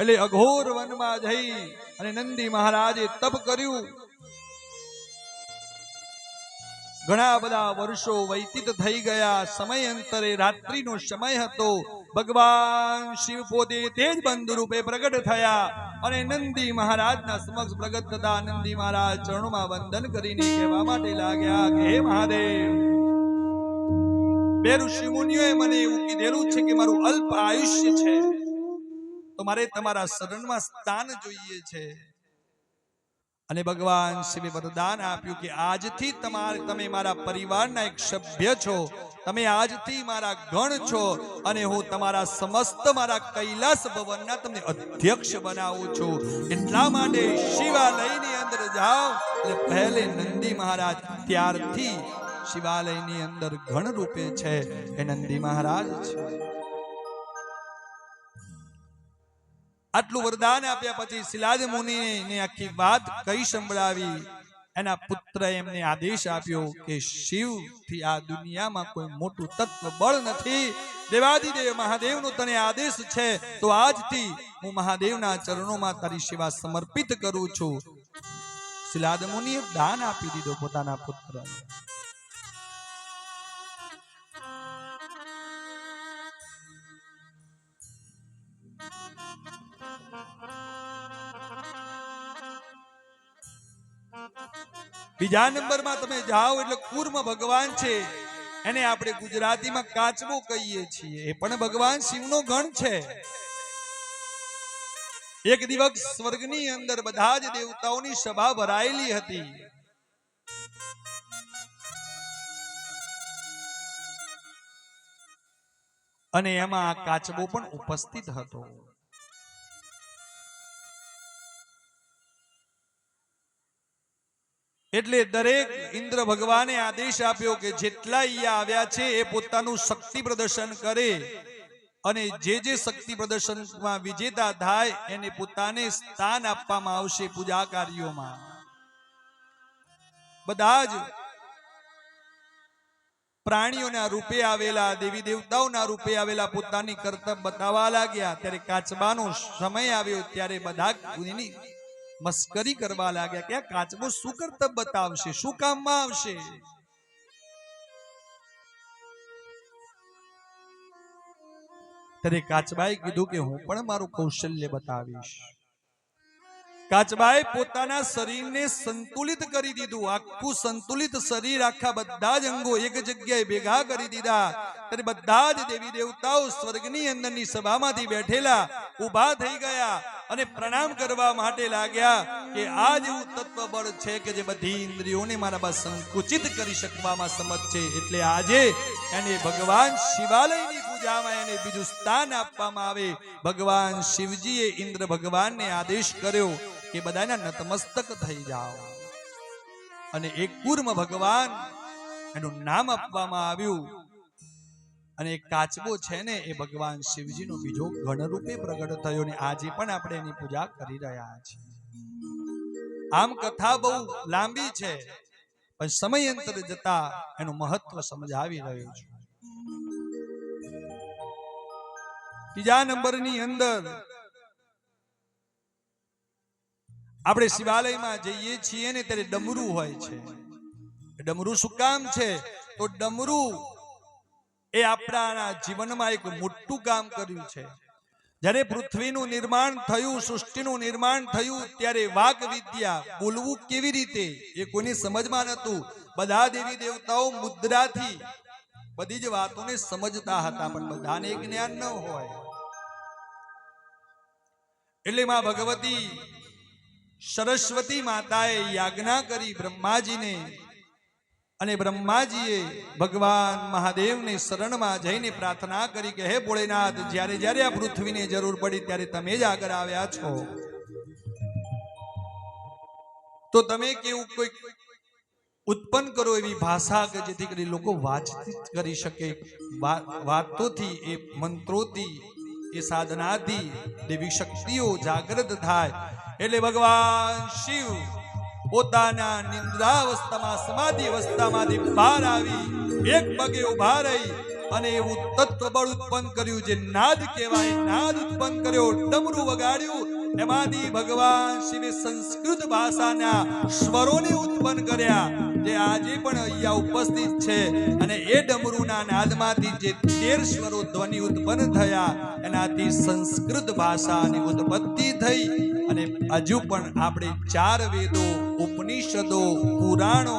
એટલે અઘોર વનમાં જઈ અને નંદી મહારાજે તપ કર્યું. ઘણા બધા વર્ષો વ્યતીત થઈ ગયા. સમય અંતરે રાત્રિનો સમય હતો. ભગવાન શિવ પોતે તેજ બંધ રૂપે પ્રગટ થયા અને નંદી મહારાજના સમક્ષ પ્રગટ થતા નંદી મહારાજ ચરણોમાં વંદન કરીને કહેવા માટે લાગ્યા કે હે મહાદેવ, બે ઋષિ મુનિઓએ મને એવું કીધેલું છે કે મારું અલ્પ આયુષ્ય છે, તો મારે તમારા શરણમાં સ્થાન જોઈએ છે. અને ભગવાન શિવે વરદાન આપ્યું કે આજથી તમે મારા પરિવારના એક સભ્ય છો, તમે આજથી મારા ગણ છો અને હું તમારા સમસ્ત મારા કૈલાસ ભવનના તમને અધ્યક્ષ બનાવું છું. એટલા માટે શિવાલયની અંદર જાઓ. એટલે પહેલે નંદી મહારાજ ત્યારથી શિવાલયની અંદર ગણ રૂપે છે એ નંદી મહારાજ છે. આટલું વરદાન આપ્યા પછી શિલાદ મુનિને આખી વાત કઈ સંભળાવી. એના પુત્ર એમને આદેશ આપ્યો કે શિવથી આ દુનિયામાં કોઈ મોટું તત્વ બળ નથી. દેવાદિદેવ મહાદેવનો તને આદેશ છે, તો આજથી હું મહાદેવના ચરણોમાં તારી સેવા સમર્પિત કરું છું. શિલાદ મુનિએ દાન આપી દીધો પોતાના પુત્રને. બીજા નંબરમાં તમે જાઓ એટલે કુર્મ ભગવાન છે, એને આપણે ગુજરાતીમાં કાચબો કહીએ છીએ. એ પણ ભગવાન શિવનો ગણ છે. એક દિવસ સ્વર્ગની અંદર બધા જ દેવતાઓની સભા ભરાયેલી હતી. અને એમાં આ કાચબો પણ ઉપસ્થિત હતો. એટલે દરેક ઇન્દ્ર ભગવાને આદેશ આપ્યો કે જેટલા અહીંયા આવ્યા છે એ પોતાનું શક્તિ પ્રદર્શન કરે અને જે શક્તિ પ્રદર્શનમાં વિજેતા થાય એને પોતાને સ્થાન આપવામાં આવશે પૂજા કાર્યોમાં. બધા જ પ્રાણીઓના રૂપે આવેલા, દેવી દેવતાઓના રૂપે આવેલા પોતાની કર્તવ્ય બતાવવા લાગ્યા. ત્યારે કાચબાનો સમય આવ્યો ત્યારે બધા એની મસ્કરી કરવા લાગ્યા કે આ કાચબો શું કર્તવ્ય બતાવશે, શું કામમાં આવશે. ત્યારે કાચબાએ કીધું કે હું પણ મારું કૌશલ્ય બતાવીશ. કાચબાએ પોતાના શરીરને સંતુલિત કરી દીધું. આખું સંતુલિત શરીર, આખા બધા જ અંગો એક જગ્યાએ ભેગા કરી દીધા. ત્યારે બધા જ દેવી દેવતાઓ સ્વર્ગની અંદરની સભામાંથી બેઠેલા ઊભા થઈ ગયા અને પ્રણામ કરવા માટે લાગ્યા કે આ જેવું તત્વ બળ છે કે જે બધી ઇન્દ્રિયોને મારા બા સંકુચિત કરી શકવામાં સમર્થ છે. એટલે આજે એને ભગવાન શિવાલયની પૂજામાં એને બીજું સ્થાન આપવામાં આવે. ભગવાન શિવજીએ ઇન્દ્ર ભગવાનને આદેશ કર્યો કે બધાના નતમસ્તક થઈ જાઓ. અને એક કુર્મ ભગવાન એનું નામ આપવામાં આવ્યું. અને એક કાચબો છે ને એ ભગવાન શિવજીનો બીજો ગણ રૂપે પ્રગટ થયો ને આજે પણ આપણે એની પૂજા કરી રહ્યા છીએ. આમ કથા બહુ લાંબી છે પણ સમયાંતર જતા એનું મહત્વ સમજાવી રહ્યું છે. ત્રીજા નંબરની અંદર આપણે શિવાલયમાં જઈએ છીએ ને ત્યારે ડમરું હોય છે. ડમરું શું કામ છે? તો ડમરું એ આપણા જીવનમાં એક મોટું કામ કર્યું છે. જ્યારે પૃથ્વીનું નિર્માણ થયું, સૃષ્ટિનું નિર્માણ થયું ત્યારે વાક વિદ્યા, બોલવું કેવી રીતે એ કોઈની સમજમાં નહોતું. બધા દેવી દેવતાઓ મુદ્રાથી બધી જ વાતોને સમજતા હતા પણ બધાને જ્ઞાન ન હોય. એટલે માં ભગવતી સરસ્વતી માતાએ યાજ્ઞા કરી બ્રહ્માજીને અને બ્રહ્માજીએ ભગવાન મહાદેવને શરણમાં જઈને પ્રાર્થના કરી કે હે ભોળેનાથ, જ્યારે જ્યારે આ પૃથ્વીને જરૂર પડી ત્યારે તમે જ આગળ આવ્યા છો, તો તમે કેવું કોઈ ઉત્પન્ન કરો એવી ભાષા કે જેથી કરી લોકો વાતચીત કરી શકે. વાતોથી, એ મંત્રોથી, એ સાધનાથી દેવી શક્તિઓ જાગૃત થાય. એટલે ભગવાન શિવ પોતાના નિંદ્રા અવસ્થામાં, સમાધિ અવસ્થામાંથી બહાર આવી એક પગે ઉભા રહી અને એવું તત્વબળ ઉત્પન્ન કર્યું જે નાદ કહેવાય. નાદ ઉત્પન્ન કર્યો, ડમરું વગાડ્યું. એમાંથી ભગવાન શિવે સંસ્કૃત ભાષાના સ્વરોને ઉત્પન્ન કર્યા, જે આજે પણ અહીંયા ઉપસ્થિત છે. અને એ ડમરુના નાદમાંથી જે 13 સ્વરો ધ્વનિ ઉત્પન્ન થયા, એનાથી સંસ્કૃત ભાષાની ઉત્પત્તિ થઈ. અને હજુ પણ આપણે 4 વેદો, ઉપનિષદો, પુરાણો,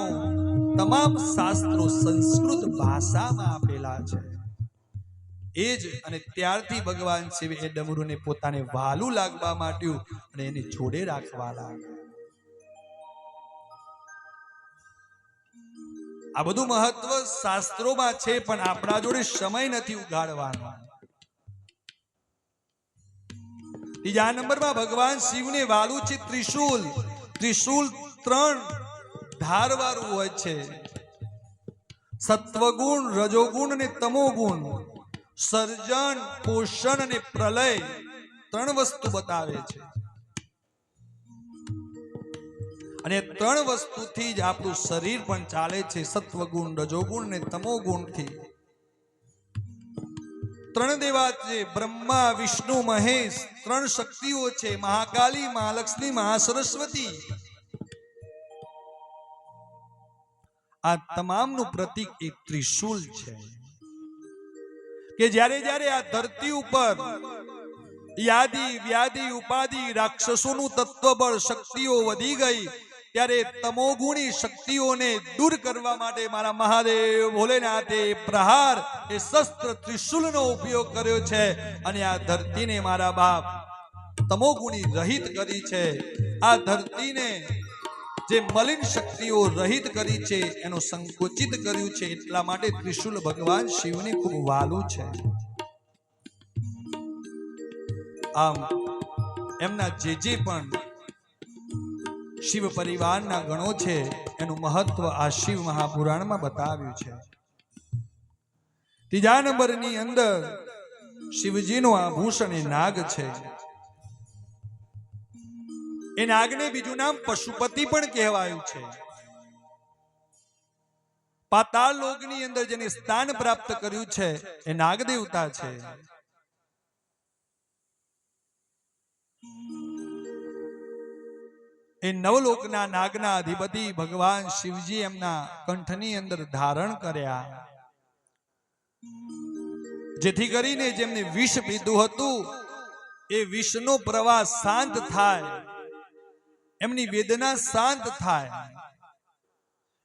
તમામ શાસ્ત્રો સંસ્કૃત ભાષામાં આપેલા છે. એ જ અને ત્યારથી ભગવાન શિવે એ ડમરુને પોતાને વાલું લાગવા માંડ્યું અને એને જોડે રાખવા લાગ્યા. આ બધું મહત્વ શાસ્ત્રોમાં છે, પણ આપણા જોડે સમય નથી ઉગાડવાનો. ત્રીજા નંબરમાં ભગવાન શિવને વાલું છે ત્રિશૂલ. ત્રિશૂલ 3 ધારવાળું હોય છે. સત્વગુણ, રજોગુણ અને તમોગુણ, સર્જન, પોષણ અને પ્રલય 3 વસ્તુ બતાવે છે. અને 3 વસ્તુથી જ આપણું શરીર પણ ચાલે છે. સત્વગુણ, રજોગુણ અને તમોગુણથી. 3 દેવા છે, બ્રહ્મા, વિષ્ણુ, મહેશ. 3 શક્તિઓ છે, મહાકાલી, મહાલક્ષ્મી, મહાસરસ્વતી. આ તમામનું પ્રતીક એક ત્રિશૂલ છે. કે જ્યારે જ્યારે આ ધરતી ઉપર યાદિ, વ્યાધિ, ઉપાધિ, રાક્ષસોનું તત્વબળ, શક્તિઓ વધી ગઈ, ત્યારે તમોગુણી શક્તિઓને દૂર કરવા માટે મારા મહાદેવ ભોલેનાથે પ્રહાર એ શસ્ત્ર ત્રિશૂલનો ઉપયોગ કર્યો છે. અને આ ધરતીને મારા બાપ તમોગુણી રહિત કરી છે. આ ધરતીને જે મલિન શક્તિઓ રહિત કરી છે, એનો સંકોચિત કર્યું છે. એટલા માટે ત્રિશૂલ ભગવાન શિવને ખૂબ વાલું છે. આમ એમના જે પણ શિવ પરિવારના ગણો છે, એનું મહત્વ આ શિવ મહાપુરાણમાં બતાવ્યું છે. ત્રીજા નંબરની અંદર શિવજીનું આભૂષણ એ નાગ છે. એ નાગને બીજું નામ પશુપતિ પણ કહેવાયું છે. પાતાળ લોકની અંદર જેને સ્થાન પ્રાપ્ત કર્યું છે, એ નાગ દેવતા છે. એ નવલોકના નાગના અધિપતિ ભગવાન શિવજી એમના કંઠની અંદર ધારણ કર્યા, જેથી કરીને જેમને વિષ પીધું હતું એ વિષનો પ્રવાહ શાંત થાય, એમની વેદના શાંત થાય.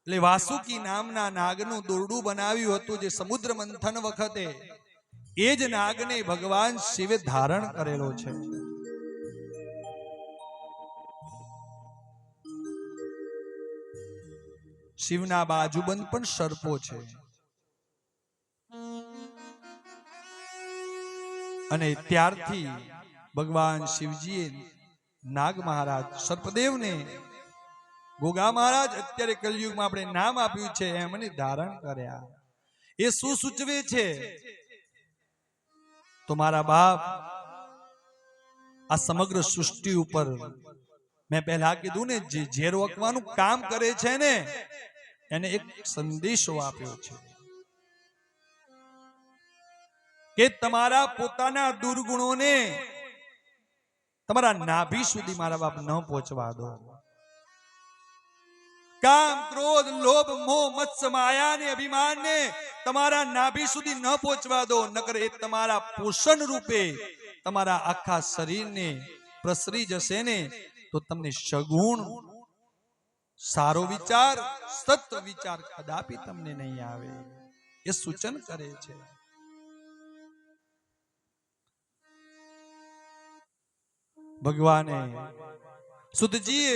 એટલે વાસુકી નામના નાગનું દોરડું બનાવ્યું હતું, જે સમુદ્ર મંથન વખતે એ જ નાગને ભગવાન શિવે ધારણ કરેલો છે. શિવના બાજુબંધ પણ સર્પો છે. અને ત્યારથી ભગવાન શિવજીએ નાગ મહારાજ સર્પદેવને ગોગા મહારાજ અત્યારે કલયુગમાં આપણે નામ આપ્યું છે, એમને ધારણ કર્યા. એ શું સૂચવે છે? તો મારા બાપ આ સમગ્ર સૃષ્ટિ ઉપર મેં પહેલા કીધું ને, જે ઝેર રોકવાનું કામ કરે છે ને, એને એક સંદેશો આપ્યો છે કે તમારા પોતાના દુર્ગુણોને તમારા નાભી સુધી મારા બાપ ન પહોંચવા દો. કામ, ક્રોધ, લોભ, મોહ, મત્સર, માયા ને અભિમાન ને તમારા નાભી સુધી ન પહોંચવા દો, નકર એ તમારા પોષણ રૂપે તમારા આખા શરીરને પ્રસરી જશે ને, તો તમને સગુણ સારો વિચાર, સત્વ વિચાર કદાપી તમને નહીં આવે. એ સૂચન કરે છે. ભગવાને સુતજીએ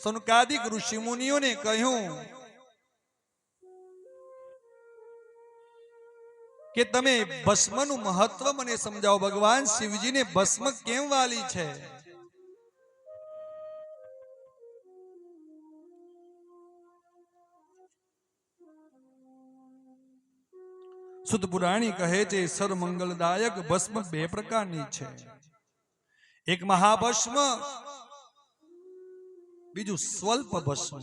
સનકાદિક ઋષિ મુનિઓને કહ્યું કે તમે ભસ્મનું મહત્વ મને સમજાવો. ભગવાન શિવજીને ભસ્મ કેમ વાલી છે? સુત પુરાણી કહે છે, સર્વમંગલદાયક ભસ્મ 2 પ્રકારની છે. એક મહાભસ્મ, બીજું સ્વલ્પ ભસ્મ.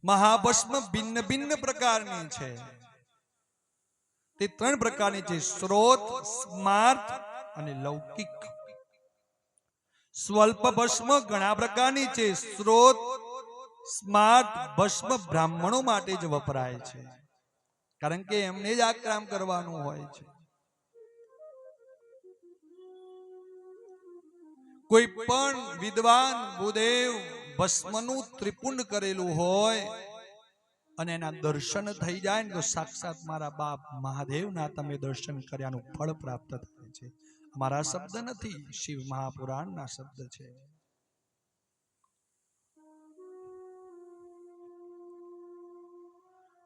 મહાભસ્મ ભિન્ન ભિન્ન પ્રકારની છે. તે 3 પ્રકારની છે: સ્રોત, સ્માર્ત અને લૌકિક. સ્વલ્પ ભસ્મ ઘણા પ્રકારની છે. સ્રોત, સ્માર્ત ભસ્મ બ્રાહ્મણો માટે જ વપરાય છે, કારણ કે એમને જ આક્રામ કરવાનું હોય છે. કોઈ પણ વિદ્વાન ભૂદેવ ભસ્મનું ત્રિપુંડ કરેલું હોય અને એના દર્શન થઈ જાય ને તો સાક્ષાત મારા બાપ મહાદેવના તમે દર્શન કર્યાનું ફળ પ્રાપ્ત થાય છે. અમારા શબ્દ નથી, શિવ મહાપુરાણના શબ્દ છે.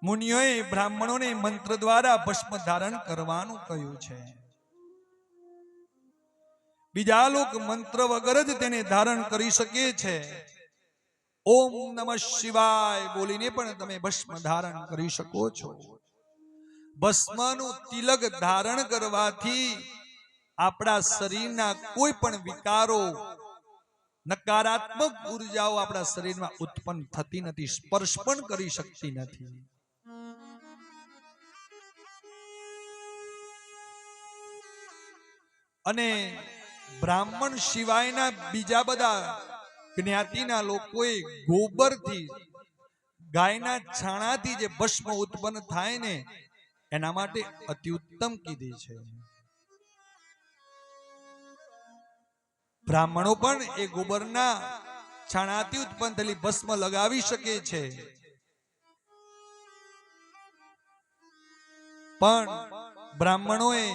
મુનિઓએ બ્રાહ્મણોને મંત્ર દ્વારા ભસ્મ ધારણ કરવાનું કહ્યું છે. બીજા લોકો મંત્ર વગર જ તેને ધારણ કરી શકે છે. ઓમ નમઃ શિવાય બોલીને પણ તમે ભસ્મ ધારણ કરી શકો છો. ભસ્મનું તિલક ધારણ કરવાથી આપણા શરીરના કોઈ પણ વિકારો, નકારાત્મક ઉર્જાઓ આપણા શરીરમાં ઉત્પન્ન થતી નથી, સ્પર્શ પણ કરી શકતી નથી. અને બ્રાહ્મણ સિવાયના બીજા બધા જ્ઞાતિના લોકોએ ગોબરથી, ગાયના છાણાથી જે ભસ્મ ઉત્પન્ન થાય ને એના માટે અતિ ઉત્તમ કીધી છે. બ્રાહ્મણો પણ એ ગોબરના છાણાથી ઉત્પન્ન થયેલી ભસ્મ લગાવી શકે છે. પણ બ્રાહ્મણોએ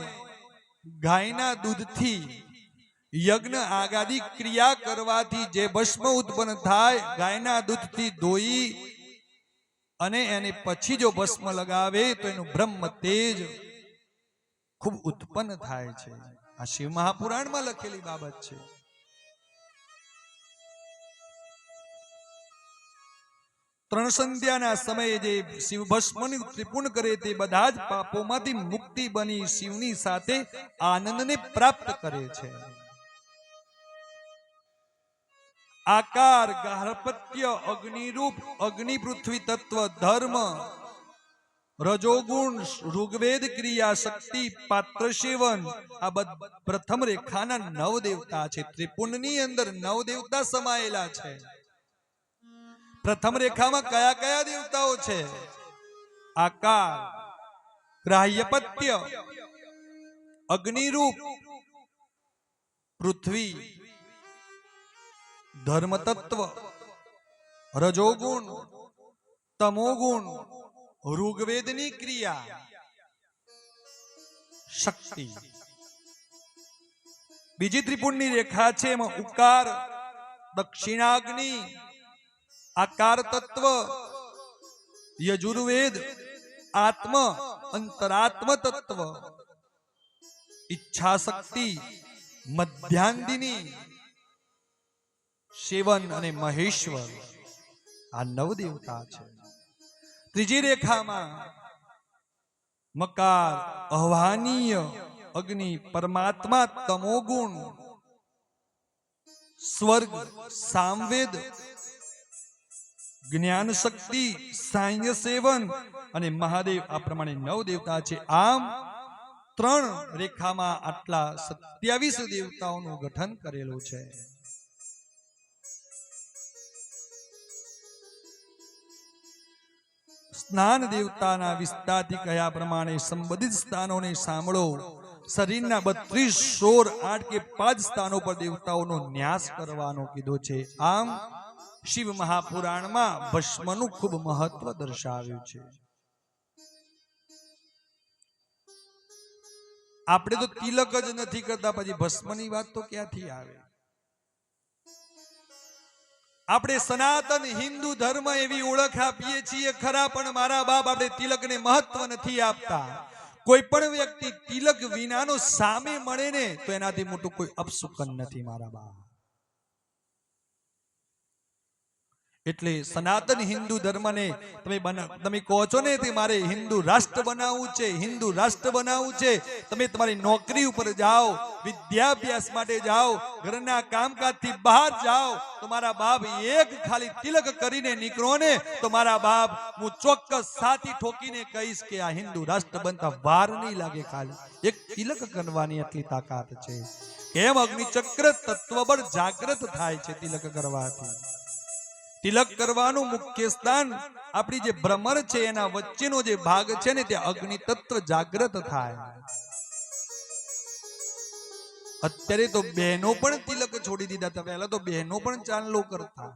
ગાયના દૂધથી યજ્ઞ આગાદી ક્રિયા કરવાથી જે ભસ્મ ઉત્પન્ન થાય, ગાયના દૂધથી ધોઈ અને એને પછી જો ભસ્મ લગાવે તો એનું બ્રહ્મ તેજ ખૂબ ઉત્પન્ન થાય છે. આ શિવ મહાપુરાણમાં લખેલી બાબત છે. ત્રણ સંધ્યાના સમયે જે શિવ ભસ્મનું ત્રિપુંડ કરે તે બધા જ પાપોમાંથી મુક્તિ બની શિવની સાથે આનંદને પ્રાપ્ત કરે છે. આકાર, ગાર્હપત્ય, અગ્નિરૂપ, અગ્નિ પૃથ્વી તત્વ, ધર્મ, રજોગુણ, ઋગ્વેદ ક્રિયા, શક્તિ, પાત્ર સેવન, આ પ્રથમ રેખાના 9 દેવતા છે. ત્રિપુંડની અંદર 9 દેવતા સમાયેલા છે. પ્રથમ રેખામાં કયા કયા દેવતાઓ છે? આકાર, ગ્રાહ્યપત્ય, અગ્નિરૂપ, પૃથ્વી, ધર્મ તત્વ, રજોગુણ, તમોગુણ, ઋગ્વેદની ક્રિયા, શક્તિ. બીજી ત્રિપુંડની રેખા છે, એમાં ઉકાર, દક્ષિણાગ્નિ, આકાર તત્વ, યજુર્વેદ, આત્મ, અંતરાત્મ તત્વ, ઈચ્છા શક્તિ, મધ્યાંગિની, સેવન અને મહેશ્વર. આ 9 દેવતા છે. ત્રીજી રેખામાં મકાર, આહ્વાનીય, અગ્નિ, પરમાત્મા, તમોગુણ, સ્વર્ગ, સામવેદ, જ્ઞાન શક્તિ, સાંય સેવન અને મહાદેવ. આ પ્રમાણે 9 દેવતા છે. આમ 3 રેખામાં આટલા 27 દેવતાઓનું ગઠન કરેલું છે. સ્નાન દેવતાના વિસ્તારથી કયા પ્રમાણે સંબંધિત સ્થાનોને સાંભળો. શરીરના 32, 16, 8 કે 5 સ્થાનો પર દેવતાઓનો ન્યાસ કરવાનો કીધો છે. આમ શિવ મહાપુરાણમાં ભસ્મનું ખૂબ મહત્વ દર્શાવ્યું છે. આપણે તો તિલક જ નથી કરતા, પછી ભસ્મની વાત તો ક્યાંથી આવે? આપણે સનાતન હિન્દુ ધર્મ એવી ઓળખ આપીએ છીએ ખરા, પણ મારા બાપ આપણે તિલકને મહત્વ નથી આપતા. કોઈ પણ વ્યક્તિ તિલક વિનાનો સામે મળે ને તો એનાથી મોટું કોઈ અપશુકન નથી મારા બાપ. એટલે સનાતન હિન્દુ ધર્મને તમે કહો છો ને તે મારે હિન્દુ રાષ્ટ્ર બનાવવું છે, હિન્દુ રાષ્ટ્ર બનાવવું છે. તમે તમારી નોકરી ઉપર જાઓ, વિદ્યાભ્યાસ માટે જાઓ, ઘરના કામકાજથી બહાર જાઓ, તો મારા બાપ એક ખાલી તિલક કરીને નીકળો ને તો મારા બાપ હું ચોક્કસ સાથી ઠોકીને કહીશ કે આ હિન્દુ રાષ્ટ્ર બનતા વાર નહીં લાગે. ખાલી એક તિલક કરવાની આટલી તાકાત છે. કેમ અગ્નિચક્ર તત્વબળ જાગૃત થાય છે તિલક કરવાથી. તિલક કરવાનું મુખ્ય સ્થાન આપણી જે ભ્રમર છે એના વચ્ચેનો જે ભાગ છે ને ત્યાં અગ્નિ તત્વ જાગૃત થાય. અત્યારે તો બહેનો પણ તિલક છોડી દીધા હતા. પહેલા તો બહેનો પણ ચાંદલો કરતા.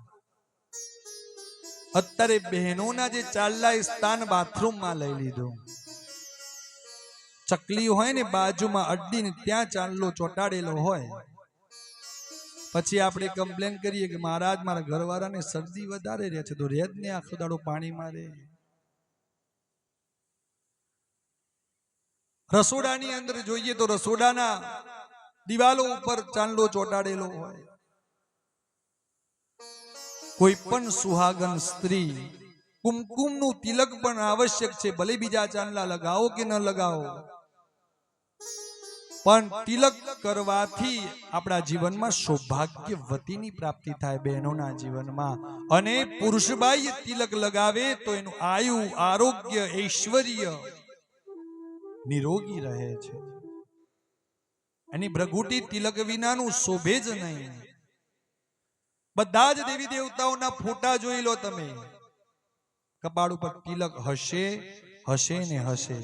અત્યારે બહેનોના જે ચાંદલા સ્થાન બાથરૂમમાં લઈ લીધું. ચકલી હોય ને બાજુમાં અડીને ત્યાં ચાંદલો ચોંટાડેલો હોય. પછી આપણે કમ્પ્લેન કરીએ કે મહારાજ મારા ઘરવાળાને શરદી વધારે રહે છે, તો રેજ ને આખો દાડો પાણી મારે. રસોડાની અંદર જોઈએ તો રસોડાના દિવાલો ઉપર ચાંદલો ચોંટાડેલો હોય. કોઈ પણ સુહાગન સ્ત્રી કુમકુમનું તિલક પણ આવશ્યક છે. ભલે બીજા ચાંદલા લગાવો કે ન લગાવો, પણ તિલક કરવાથી આપણા જીવનમાં સૌભાગ્યવતીની પ્રાપ્તિ થાય બહેનોના જીવનમાં. અને પુરુષબાઈ તિલક લગાવે તો એનું આયુ, આરોગ્ય, ઐશ્વર્ય નિરોગી રહે છે. એની ભ્રગુટી તિલક વિનાનું શોભે જ નહીં. બધા જ દેવી દેવતાઓના ફોટા જોઈ લો તમે, કપાળ ઉપર તિલક હશે, હશે ને હશે.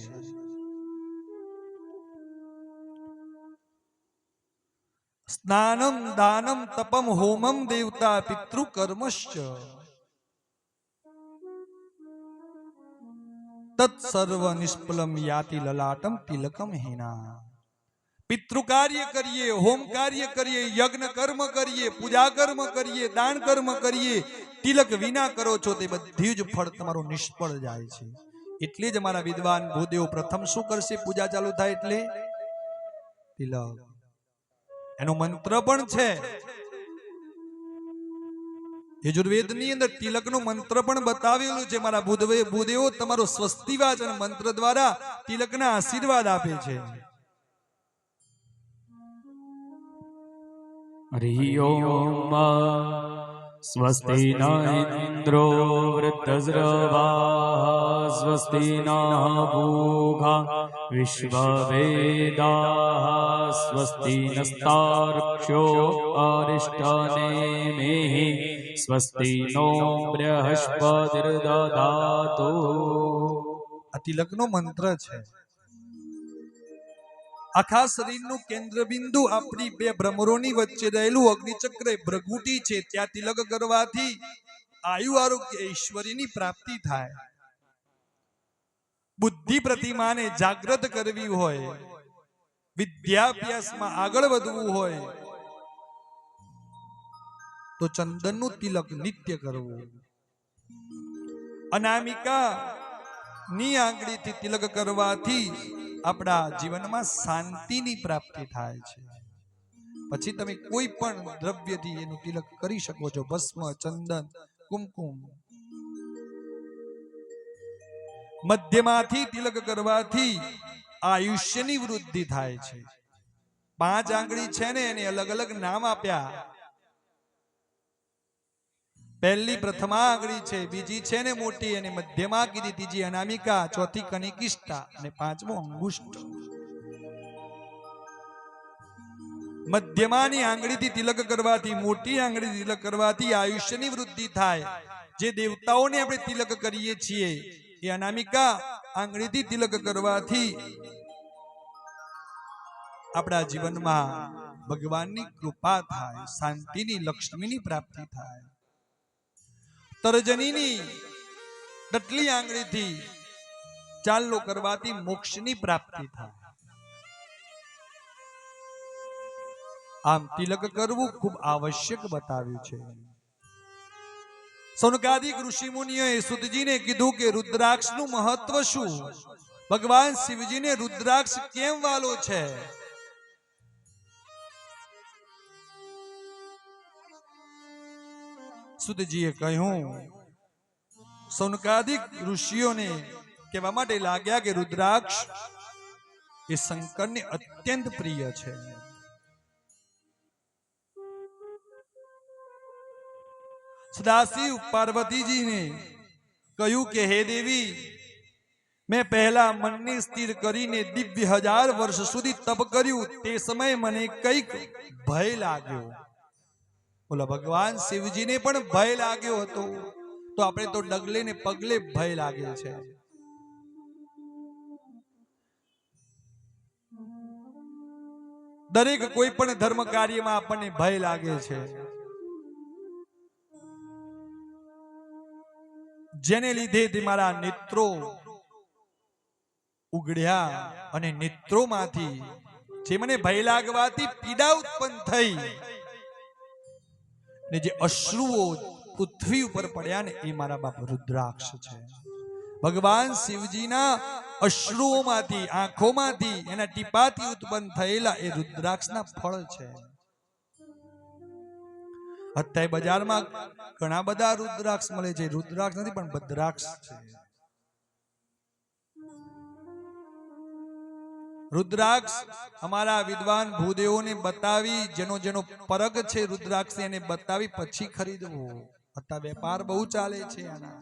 સ્નાનમ દાનમ તપમ હોમમ દેવતા પિતૃકર્મશ્ચ તત્સર્વ નિષ્ફલમ યાતિ લલાટમ તિલકમ હિના. પિતૃ કાર્ય કરીએ, હોમ કાર્ય કરીએ, યજ્ઞ કર્મ કરીએ, પૂજા કર્મ કરીએ, દાન કર્મ કરીએ, તિલક વિના કરો છો તે બધી જ ફળ તમારું નિષ્ફળ જાય છે. એટલે જ અમારા વિદ્વાન ભૂદેવ પ્રથમ શું કરશે? પૂજા ચાલુ થાય એટલે તિલક. એનો મંત્ર પણ છે. યજુર્વેદની અંદર તિલકનો મંત્ર પણ બતાવેલું છે. મારા ભૂદેવો તમારો સ્વસ્તિ વાચન મંત્ર દ્વારા તિલકના આશીર્વાદ આપે છે. હરિ ઓમ. સ્વસ્તિ ન ઇન્દ્રો વૃદ્ધસ્રવા સ્વસ્તિ ન ભૂગા વિશ્વવેદા સ્વસ્તિ નસ્તાર્ક્ષ્યો અરિષ્ટનેમિ સ્વસ્તિ નો બૃહસ્પતિર્દધાતુ. આ તિલકનો મંત્ર છે. આખા શરીરનું કેન્દ્ર બિંદુ આપણી બે ભ્રમરોની વચ્ચે રહેલું અગ્નિચક્ર ભ્રગુટી છે. ત્યાં તિલક કરવાથી આયુ, આરોગ્ય, ઐશ્વર્યની પ્રાપ્તિ થાય. બુદ્ધિ પ્રતિમાને જાગૃત કરવી હોય, વિદ્યાભ્યાસમાં આગળ વધવું હોય તો ચંદનનું તિલક નિત્ય કરવું. અનામિકા ની આંગળીથી તિલક કરવાથી આપણા જીવનમાં શાંતિની પ્રાપ્તિ થાય છે. પછી તમે કોઈ પણ દ્રવ્યથી એનું તિલક કરી શકો છો. ભસ્મ, ચંદન, કુમકુમ. મધ્યમાંથી તિલક કરવાથી આયુષ્યની વૃદ્ધિ થાય છે. 5 આંગળી છે ને એને અલગ અલગ નામ આપ્યા. પહેલી પ્રથમા આંગળી છે, બીજી છે ને મોટી અને મધ્યમાં કીધી, ત્રીજી અનામિકા, ચોથી કનિકિષ્ટા અને 5મો અંગુષ્ઠ. મધ્યમાની આંગળીથી તિલક કરવાથી, મોટી આંગળીથી તિલક કરવાથી આયુષ્યની વૃદ્ધિ થાય. જે દેવતાઓને આપણે તિલક કરીએ છીએ એ અનામિકા આંગળીથી તિલક કરવાથી આપણા જીવનમાં ભગવાનની કૃપા થાય, શાંતિની, લક્ષ્મીની પ્રાપ્તિ થાય. તર્જનીની ટટલી આંગળીથી ચાંદલો કરવાથી મોક્ષની પ્રાપ્તિ થાય. આમ તિલક કરવું ખૂબ આવશ્યક બતાવ્યું છે. સૌનકાદિક ઋષિ મુનિઓએ સુતજીને કીધું કે રુદ્રાક્ષનું મહત્વ શું? ભગવાન શિવજીને રુદ્રાક્ષ કેમ વાલો છે? સુતજીએ કહ્યું, સૌનકાદિક ઋષિઓને કહેવા માટે લાગ્યા કે રુદ્રાક્ષ એ શંકરને અત્યંત પ્રિય છે. સદાશિવ પાર્વતીજીને કહ્યું કે હે દેવી, મેં પહેલા મનને સ્થિર કરીને દિવ્ય 1000 વર્ષ સુધી તપ કર્યું. તે સમયે મને કંઈક ભય લાગ્યો. બોલા ભગવાન શિવજીને પણ ભય લાગ્યો હતો. તો આપણે તો ડગલે ને પગલે ભય લાગે છે. દરેક કોઈ પણ ધર્મ કાર્યમાં આપણને ભય લાગે છે. જેને લીધે મારા નેત્રો ઉગડ્યા અને નેત્રોમાંથી જે મને ભય લાગવાથી પીડા ઉત્પન્ન થઈ ને જે અશ્રુઓ પૃથ્વી ઉપર પડ્યા ને એ મારા બાપ રુદ્રાક્ષ છે. ભગવાન શિવજીના અશ્રુઓમાંથી, આંખોમાંથી, એના ટીપાથી ઉત્પન્ન થયેલા એ રુદ્રાક્ષના ફળ છે. અત્યારે બજારમાં ઘણા બધા રુદ્રાક્ષ મળે છે. રુદ્રાક્ષ નથી પણ ભદ્રાક્ષ છે. રુદ્રાક્ષ અમારા વિદ્વાન ભૂદેવોને બતાવી, જેનો જેનો પરગ છે રુદ્રાક્ષ એને બતાવી પછી ખરીદવો. અત્યારે વેપાર બહુ ચાલે છે આના.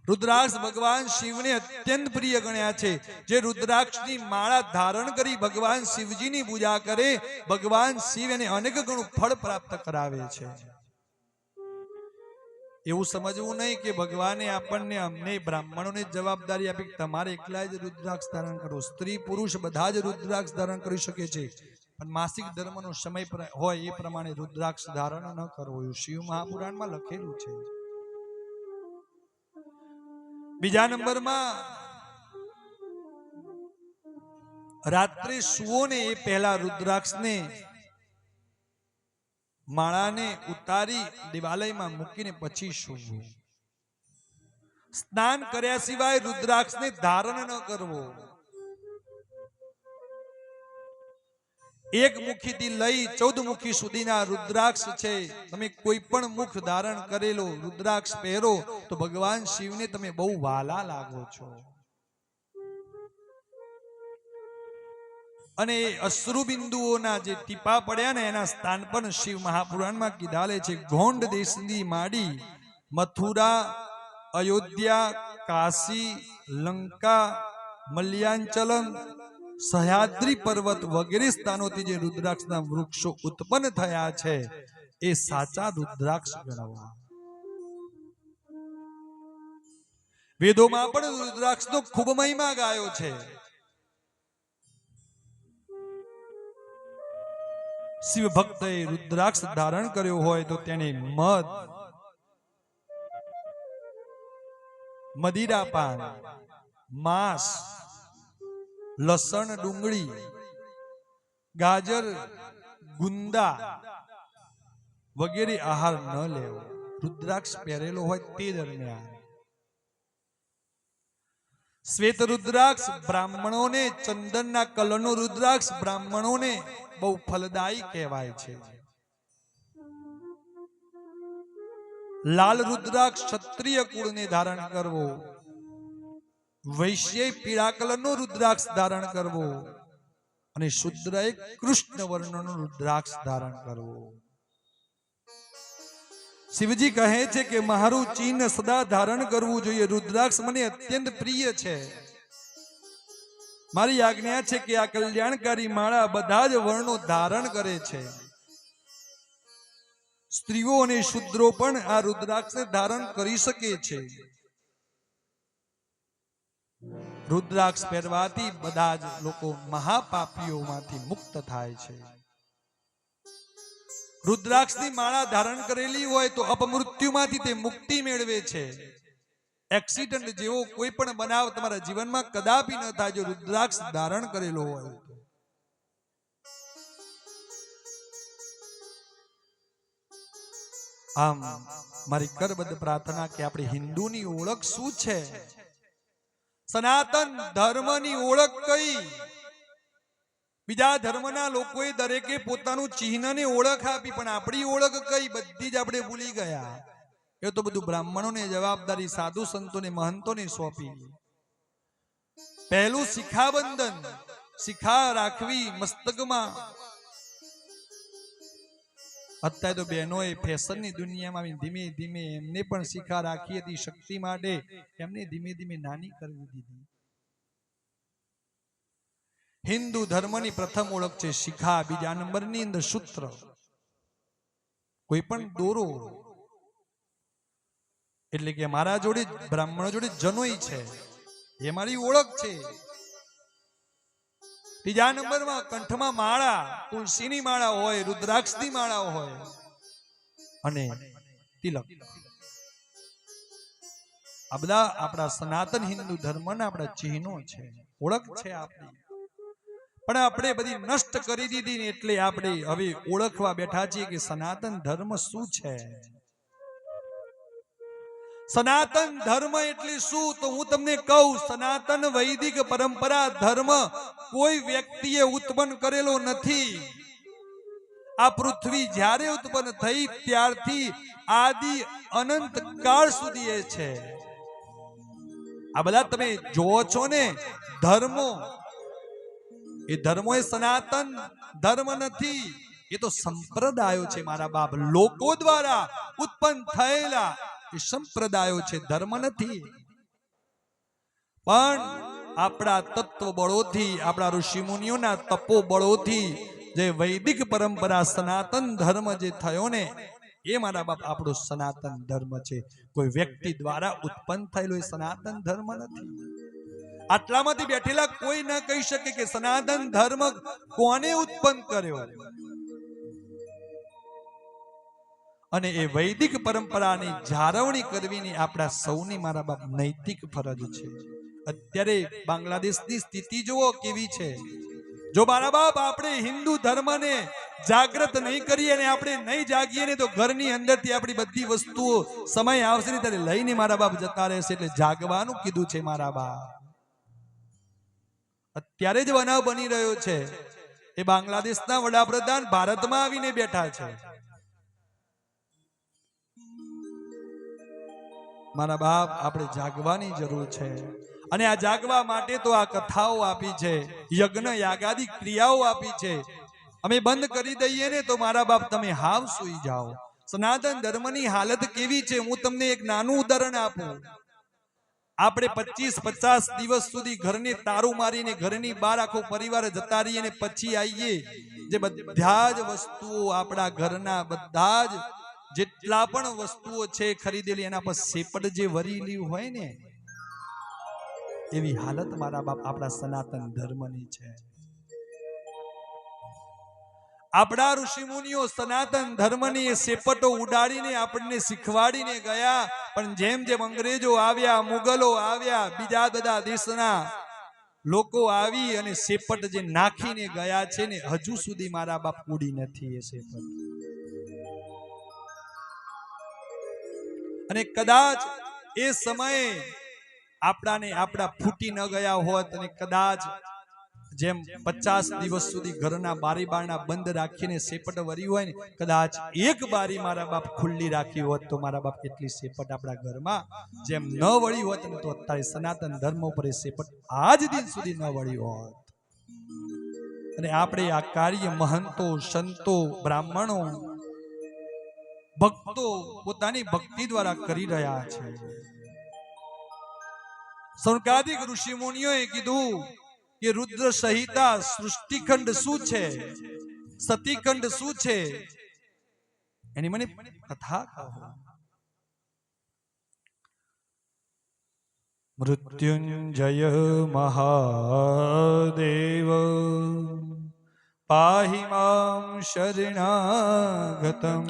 રુદ્રાક્ષ ભગવાન શિવને અત્યંત પ્રિય ગણ્યા છે. જે રુદ્રાક્ષની માળા ધારણ કરી ભગવાન શિવજીની પૂજા કરે, ભગવાન શિવ એને અનેક ગણું ફળ પ્રાપ્ત કરાવે છે. એવું સમજવું નહીં કે ભગવાને આપણને, અમને બ્રાહ્મણોને જવાબદારી આપી તમારે એકલા જ રુદ્રાક્ષ ધારણ કરો. સ્ત્રી પુરુષ બધા જ રુદ્રાક્ષ ધારણ કરી શકે છે, પણ માસિક ધર્મનો સમય હોય એ પ્રમાણે રુદ્રાક્ષ ધારણ ન કરવું, એવું શિવ મહાપુરાણમાં લખેલું છે. બીજા નંબરમાં, રાત્રે સુવો ને એ પહેલા રુદ્રાક્ષને માળાને ઉતારી દેવાલયમાં મૂકીને પછી સૂવું. સ્નાન કર્યા સિવાય રુદ્રાક્ષને ધારણ ન કરવો. એક મુખીથી લઈ 14 મુખી સુધીના રુદ્રાક્ષ છે. તમે કોઈ પણ મુખ ધારણ કરેલો રુદ્રાક્ષ પહેરો તો ભગવાન શિવને તમે બહુ વાલા લાગો છો. અને અશ્રુ બિંદુઓના જે ટીપા પડ્યા ને એના સ્થાન પણ શિવ મહાપુરાણમાં કીધાલે છે. ગોંડ દેશની માડી મથુરા, અયોધ્યા, કાશી, લંકા, મલ્યાંચલમ, સહ્યાદ્રી પર્વત વગેરે સ્થાનોથી જે રુદ્રાક્ષના વૃક્ષો ઉત્પન્ન થયા છે એ સાચા રુદ્રાક્ષ ગણવા. વેદોમાં પણ રુદ્રાક્ષનો ખૂબ મહિમા ગાયો છે. શિવ ભક્તએ રુદ્રાક્ષ ધારણ કર્યો હોય તો તેને મધ, મદિરા પાન, માંસ, લસણ, ડુંગળી, ગાજર, ગુંદા વગેરે આહાર ન લેવો. રુદ્રાક્ષ પહેરેલો હોય તે દરમિયાન. શ્વેત રુદ્રાક્ષ બ્રાહ્મણોને, ચંદનના કલરનો રુદ્રાક્ષ બ્રાહ્મણોને બહુ ફલદાયી કહેવાય છે. લાલ રુદ્રાક્ષ ક્ષત્રિય કુળને ધારણ કરવો. વૈશ્ય પીળા કલરનો રુદ્રાક્ષ ધારણ કરવો અને શુદ્રએ કૃષ્ણ વર્ણનો રુદ્રાક્ષ ધારણ કરવો. શિવજી કહે છે કે મારું ચિહ્ન સદા ધારણ કરવું જોઈએ. રુદ્રાક્ષ મને અત્યંત પ્રિય છે. મારી આજ્ઞા છે કે આ કલ્યાણકારી માળા બધા જ વર્ણો ધારણ કરે છે. સ્ત્રીઓ અને શુદ્રો પણ આ રુદ્રાક્ષ ધારણ કરી શકે છે. રુદ્રાક્ષ પહેરવાથી બધા જ લોકો મહાપાપીઓમાંથી મુક્ત થાય છે. રુદ્રાક્ષની માળા ધારણ કરેલી હોય તો અપમૃત્યુમાંથી તે મુક્તિ મેળવે છે. એક્સિડન્ટ જેવો કોઈ પણ બનાવ તમારા જીવનમાં કદાપી ન થાય જો રુદ્રાક્ષ ધારણ કરેલો હોય. આમ મારી કરબદ્ધ પ્રાર્થના કે આપણી હિન્દુની ઓળખ શું છે, સનાતન ધર્મની ઓળખ કઈ, બીજા ધર્મના લોકોએ દરેકે પોતાનું ચિહ્નને ઓળખ આપી, પણ આપણી ઓળખ કઈ બધી જ આપણે ભૂલી ગયા. એ તો બધું બ્રાહ્મણોને જવાબદારી, સાધુ સંતોને, મહંતોને સોંપી. પહેલું શિખાબંધન, શિખા રાખવી મસ્તકમાં. અત્યારે તો બહેનોએ ફેશનની દુનિયામાં આવીને ધીમે ધીમે એમને પણ શિખા રાખી હતી શક્તિ માટે, એમને ધીમે ધીમે નાની કરવી દીધી. હિન્દુ ધર્મની પ્રથમ ઓળખ છે શિખા. બીજા નંબરની અંદર સૂત્ર, કોઈ પણ દોરો. એટલે કે મારા જોડે બ્રાહ્મણો જોડે જનોઈ છે, એ મારી ઓળખ છે. ત્રીજા નંબરમાં કંઠમાં માળા, તુલસીની માળા હોય, રુદ્રાક્ષની માળા હોય અને તિલક. આ બધા આપણા સનાતન હિન્દુ ધર્મના આપણા ચિહ્નો છે, ઓળખ છે આપણી. પણ આપણે બધી નષ્ટ કરી દીધી ને એટલે આપણે હવે ઓળખવા બેઠા છીએ કે સનાતન ધર્મ શું છે. સનાતન ધર્મ એટલે શું? તો હું તમને કહું, સનાતન વૈદિક પરંપરા ધર્મ કોઈ વ્યક્તિએ ઉત્પન્ન કરેલો નથી. આ પૃથ્વી જ્યારે ઉત્પન્ન થઈ ત્યારથી આદિ અનંત કાળ સુધી એ છે. આ બધા તમે જોવો છો ને ધર્મો, એ ધર્મો એ સનાતન ધર્મ નથી. એ તો સંપ્રદાયો છે મારા બાપ, લોકો દ્વારા ઉત્પન્ન થયેલા એ સંપ્રદાયો છે, ધર્મ નથી. પણ આપણા તત્વ બળોથી, આપણા ઋષિ મુનિઓના તપો બળોથી જે વૈદિક પરંપરા સનાતન ધર્મ જે થયો ને, એ મારા બાપ આપણો સનાતન ધર્મ છે. કોઈ વ્યક્તિ દ્વારા ઉત્પન્ન થયેલો એ સનાતન ધર્મ નથી. આટલામાંથી બેઠેલા કોઈ ન કહી શકે કે સનાતન ધર્મ કોને ઉત્પન્ન કર્યો. અને એ વૈદિક પરંપરાની જાળવણી કરવીની આપણા સૌની મારા બાપ નૈતિક ફરજ છે. અત્યારે બાંગ્લાદેશની સ્થિતિ જુઓ કેવી છે. જો મારા બાપ આપણે હિન્દુ ધર્મને જાગૃત નહીં કરીએ અને આપણે નહીં જાગીએ ને તો ઘરની અંદરથી આપણી બધી વસ્તુઓ સમય આવશે ને ત્યારે લઈને મારા બાપ જતા રહેશે. એટલે જાગવાનું કીધું છે મારા બાપ. અત્યારે જ બનાવ બની રહ્યો છે. એ બાંગ્લાદેશના વડાપ્રધાન ભારતમાં આવીને બેઠા છે. મારા બાપ આપણે જાગવાની જરૂર છે. અને આ જાગવા માટે તો આ કથાઓ આપી છે, યજ્ઞ યાગાદી ક્રિયાઓ આપી છે. અમે બંધ કરી દઈએ ને તો મારા બાપ તમે હાવ સુઈ જાઓ. સનાતન ધર્મની હાલત કેવી છે હું તમને એક નાનું ઉદાહરણ આપું. આપણે 25-50 દિવસ સુધી ઘરને તારું મારીને ઘરની બહાર આખો પરિવાર જતા રહીએ અને પછી આવીએ, જે બધા જ વસ્તુઓ આપણા ઘરના બધા જ જેટલા પણ વસ્તુઓ છે ખરીદેલી એના પર સેપટ જે વરીલી હોય ને, એવી હાલત મારા બાપ આપણા સનાતન ધર્મની છે. આપણા ઋષિ મુનિઓ સનાતન ધર્મની એ સેપટો ઉડાડીને આપણને શીખવાડીને ગયા. પણ જેમ જેમ અંગ્રેજો આવ્યા, મુગલો આવ્યા, બીજા બધા દેશના લોકો આવી અને સેપટ જે નાખીને ગયા છે ને, હજુ સુધી મારા બાપ ઉડી નથી એ સેપટ. અને કદાચ એ સમયે આપણા ફૂટી ન ગયા હોત અને કદાચ જેમ 50 દિવસ સુધી ઘરના બારી બારણા બંધ રાખીને સેપટ વરી હોય ને, કદાચ એક બારી મારા બાપ ખુલ્લી રાખી હોત તો મારા બાપ એટલી સેપટ આપણા ઘરમાં જેમ ન વળી હોત ને, તો અત્યારે સનાતન ધર્મ ઉપર એ સેપટ આજ દિન સુધી ન વળી હોત. અને આપણે આ કાર્ય મહંતો, સંતો, બ્રાહ્મણો, ભક્તો પોતાની ભક્તિ દ્વારા કરી રહ્યા છે. સૌનકાદિક ઋષિ મુનિઓએ કીધું કે રુદ્ર સંહિતા સૃષ્ટિખંડ શું છે, સતીખંડ શું છે, એની મને કથા કહો. મૃત્યુંજય મહાદેવ પાહિ મામ શરણાગતમ.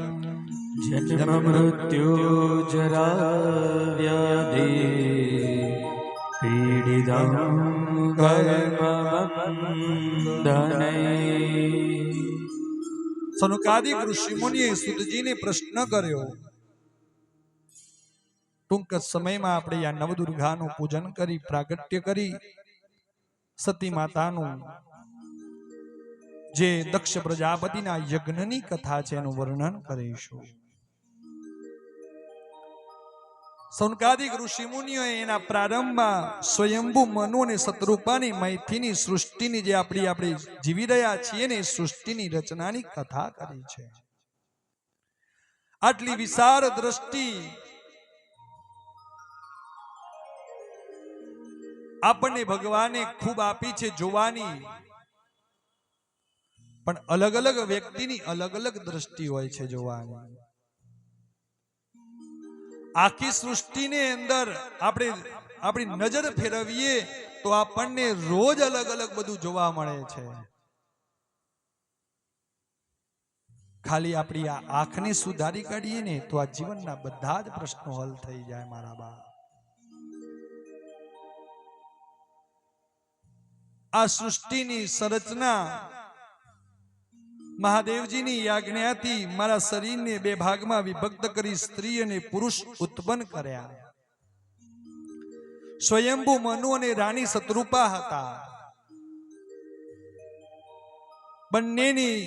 જન્મ મૃત્યુ જરા વ્યાધિ પીડિતં કર્મબંધનૈ. સનુકાદિક ઋષિ મુનિએ સુતજીને પ્રશ્ન કર્યો. ટૂંક સમયમાં આપણે આ નવદુર્ગાનું પૂજન કરી, પ્રાગટ્ય કરી, સતી માતાનું જે દક્ષ પ્રજાપતિના યજ્ઞની કથા છે એનું વર્ણન કરીશું. સૌનકાદિક ઋષિમુનિઓએ એના પ્રારંભમાં સ્વયંભુ મનુ અને શતરૂપાની મૈથીની સૃષ્ટિની જે આપણે જીવી રહ્યા છીએ ને સૃષ્ટિની રચનાની કથા કરી છે. આટલી વિશાળ દ્રષ્ટિ આપણને ભગવાને ખૂબ આપી છે જોવાની, પણ અલગ અલગ વ્યક્તિની અલગ અલગ દ્રષ્ટિ હોય છે જોવાની. આખી સૃષ્ટિની અંદર આપણે આપણી નજર ફેરવીએ તો આપણને રોજ અલગ અલગ બધું જોવા મળે છે. ખાલી આપણી આ આંખને સુધારી કાઢીએ ને તો આ જીવનના બધા જ પ્રશ્નો હલ થઈ જાય મારા બા. આ સૃષ્ટિની સંરચના મહાદેવજીની આજ્ઞાથી મારા શરીરને બે ભાગમાં વિભક્ત કરી સ્ત્રી અને પુરુષ ઉત્પન્ન કર્યા. સ્વયંભુ મનુ અને રાણી શતરૂપા હતા. બંનેની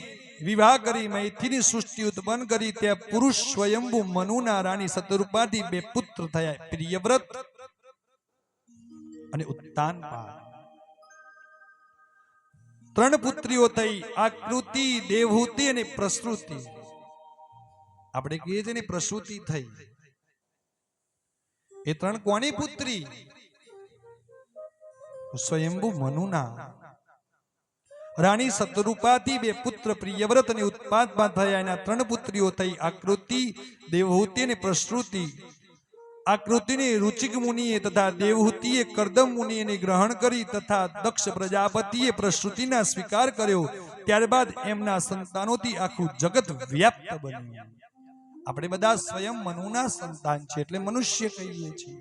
વિવાહ કરી મૈથીની સૃષ્ટિ ઉત્પન્ન કરી. ત્યાં પુરુષ સ્વયંભુ મનુના રાણી શતરૂપાથી બે પુત્ર થયા, પ્રિયવ્રત અને ઉત્તાનપા. ત્રણ પુત્રીઓ થઈ, આકૃતિ, દેવહૂતિ અને પ્રસૃતિ. આપણે કહીએ છીએ ને પ્રસૂતિ થઈ. એ ત્રણ કોની પુત્રી? સ્વયંભુ મનુના. રાણી શતરૂપાથી બે પુત્ર પ્રિયવ્રત અને ઉત્પાદમાં થયા. એના ત્રણ પુત્રીઓ થઈ, આકૃતિ, દેવહૂતિ અને પ્રસૃતિ. આકૃતિને રુચિક મુનિએ તથા દેવહૂતિએ કરદમ મુનિએ ગ્રહણ કરી તથા દક્ષ પ્રજાપતિએ પ્રસૃતિના સ્વીકાર કર્યો. ત્યારબાદ એમના સંતાનોથી આખું જગત વ્યાપ્ત બન્યું. આપણે બધા સ્વયં મનુના સંતાન છે એટલે મનુષ્ય કહીએ છીએ.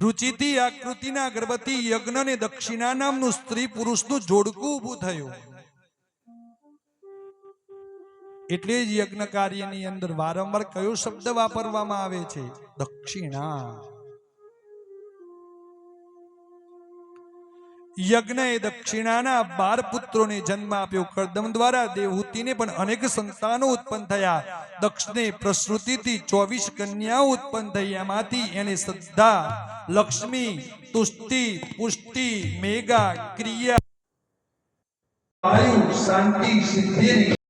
રુચિથી આકૃતિના ગર્ભથી યજ્ઞ અને દક્ષિણા નામનું સ્ત્રી પુરુષનું જોડકું ઊભું થયું. એટલે જ યજ્ઞ કાર્યની અંદર વારંવાર કયો શબ્દ વાપરવામાં આવે છે? દક્ષિણા. યજ્ઞ એ દક્ષિણાના 12 પુત્રોને જન્મ આપ્યો. કરદમ દ્વારા દેવહૂતિને પણ અનેક સંતાનો ઉત્પન્ન થયા. દક્ષને પ્રસૃતિથી 24 કન્યાઓ ઉત્પન્ન થઈ. એમાંથી એને શ્રદ્ધા, લક્ષ્મી, તુષ્ટિ, પુષ્ટિ, મેઘા, ક્રિયા, વાયુ, શાંતિ, સિદ્ધિ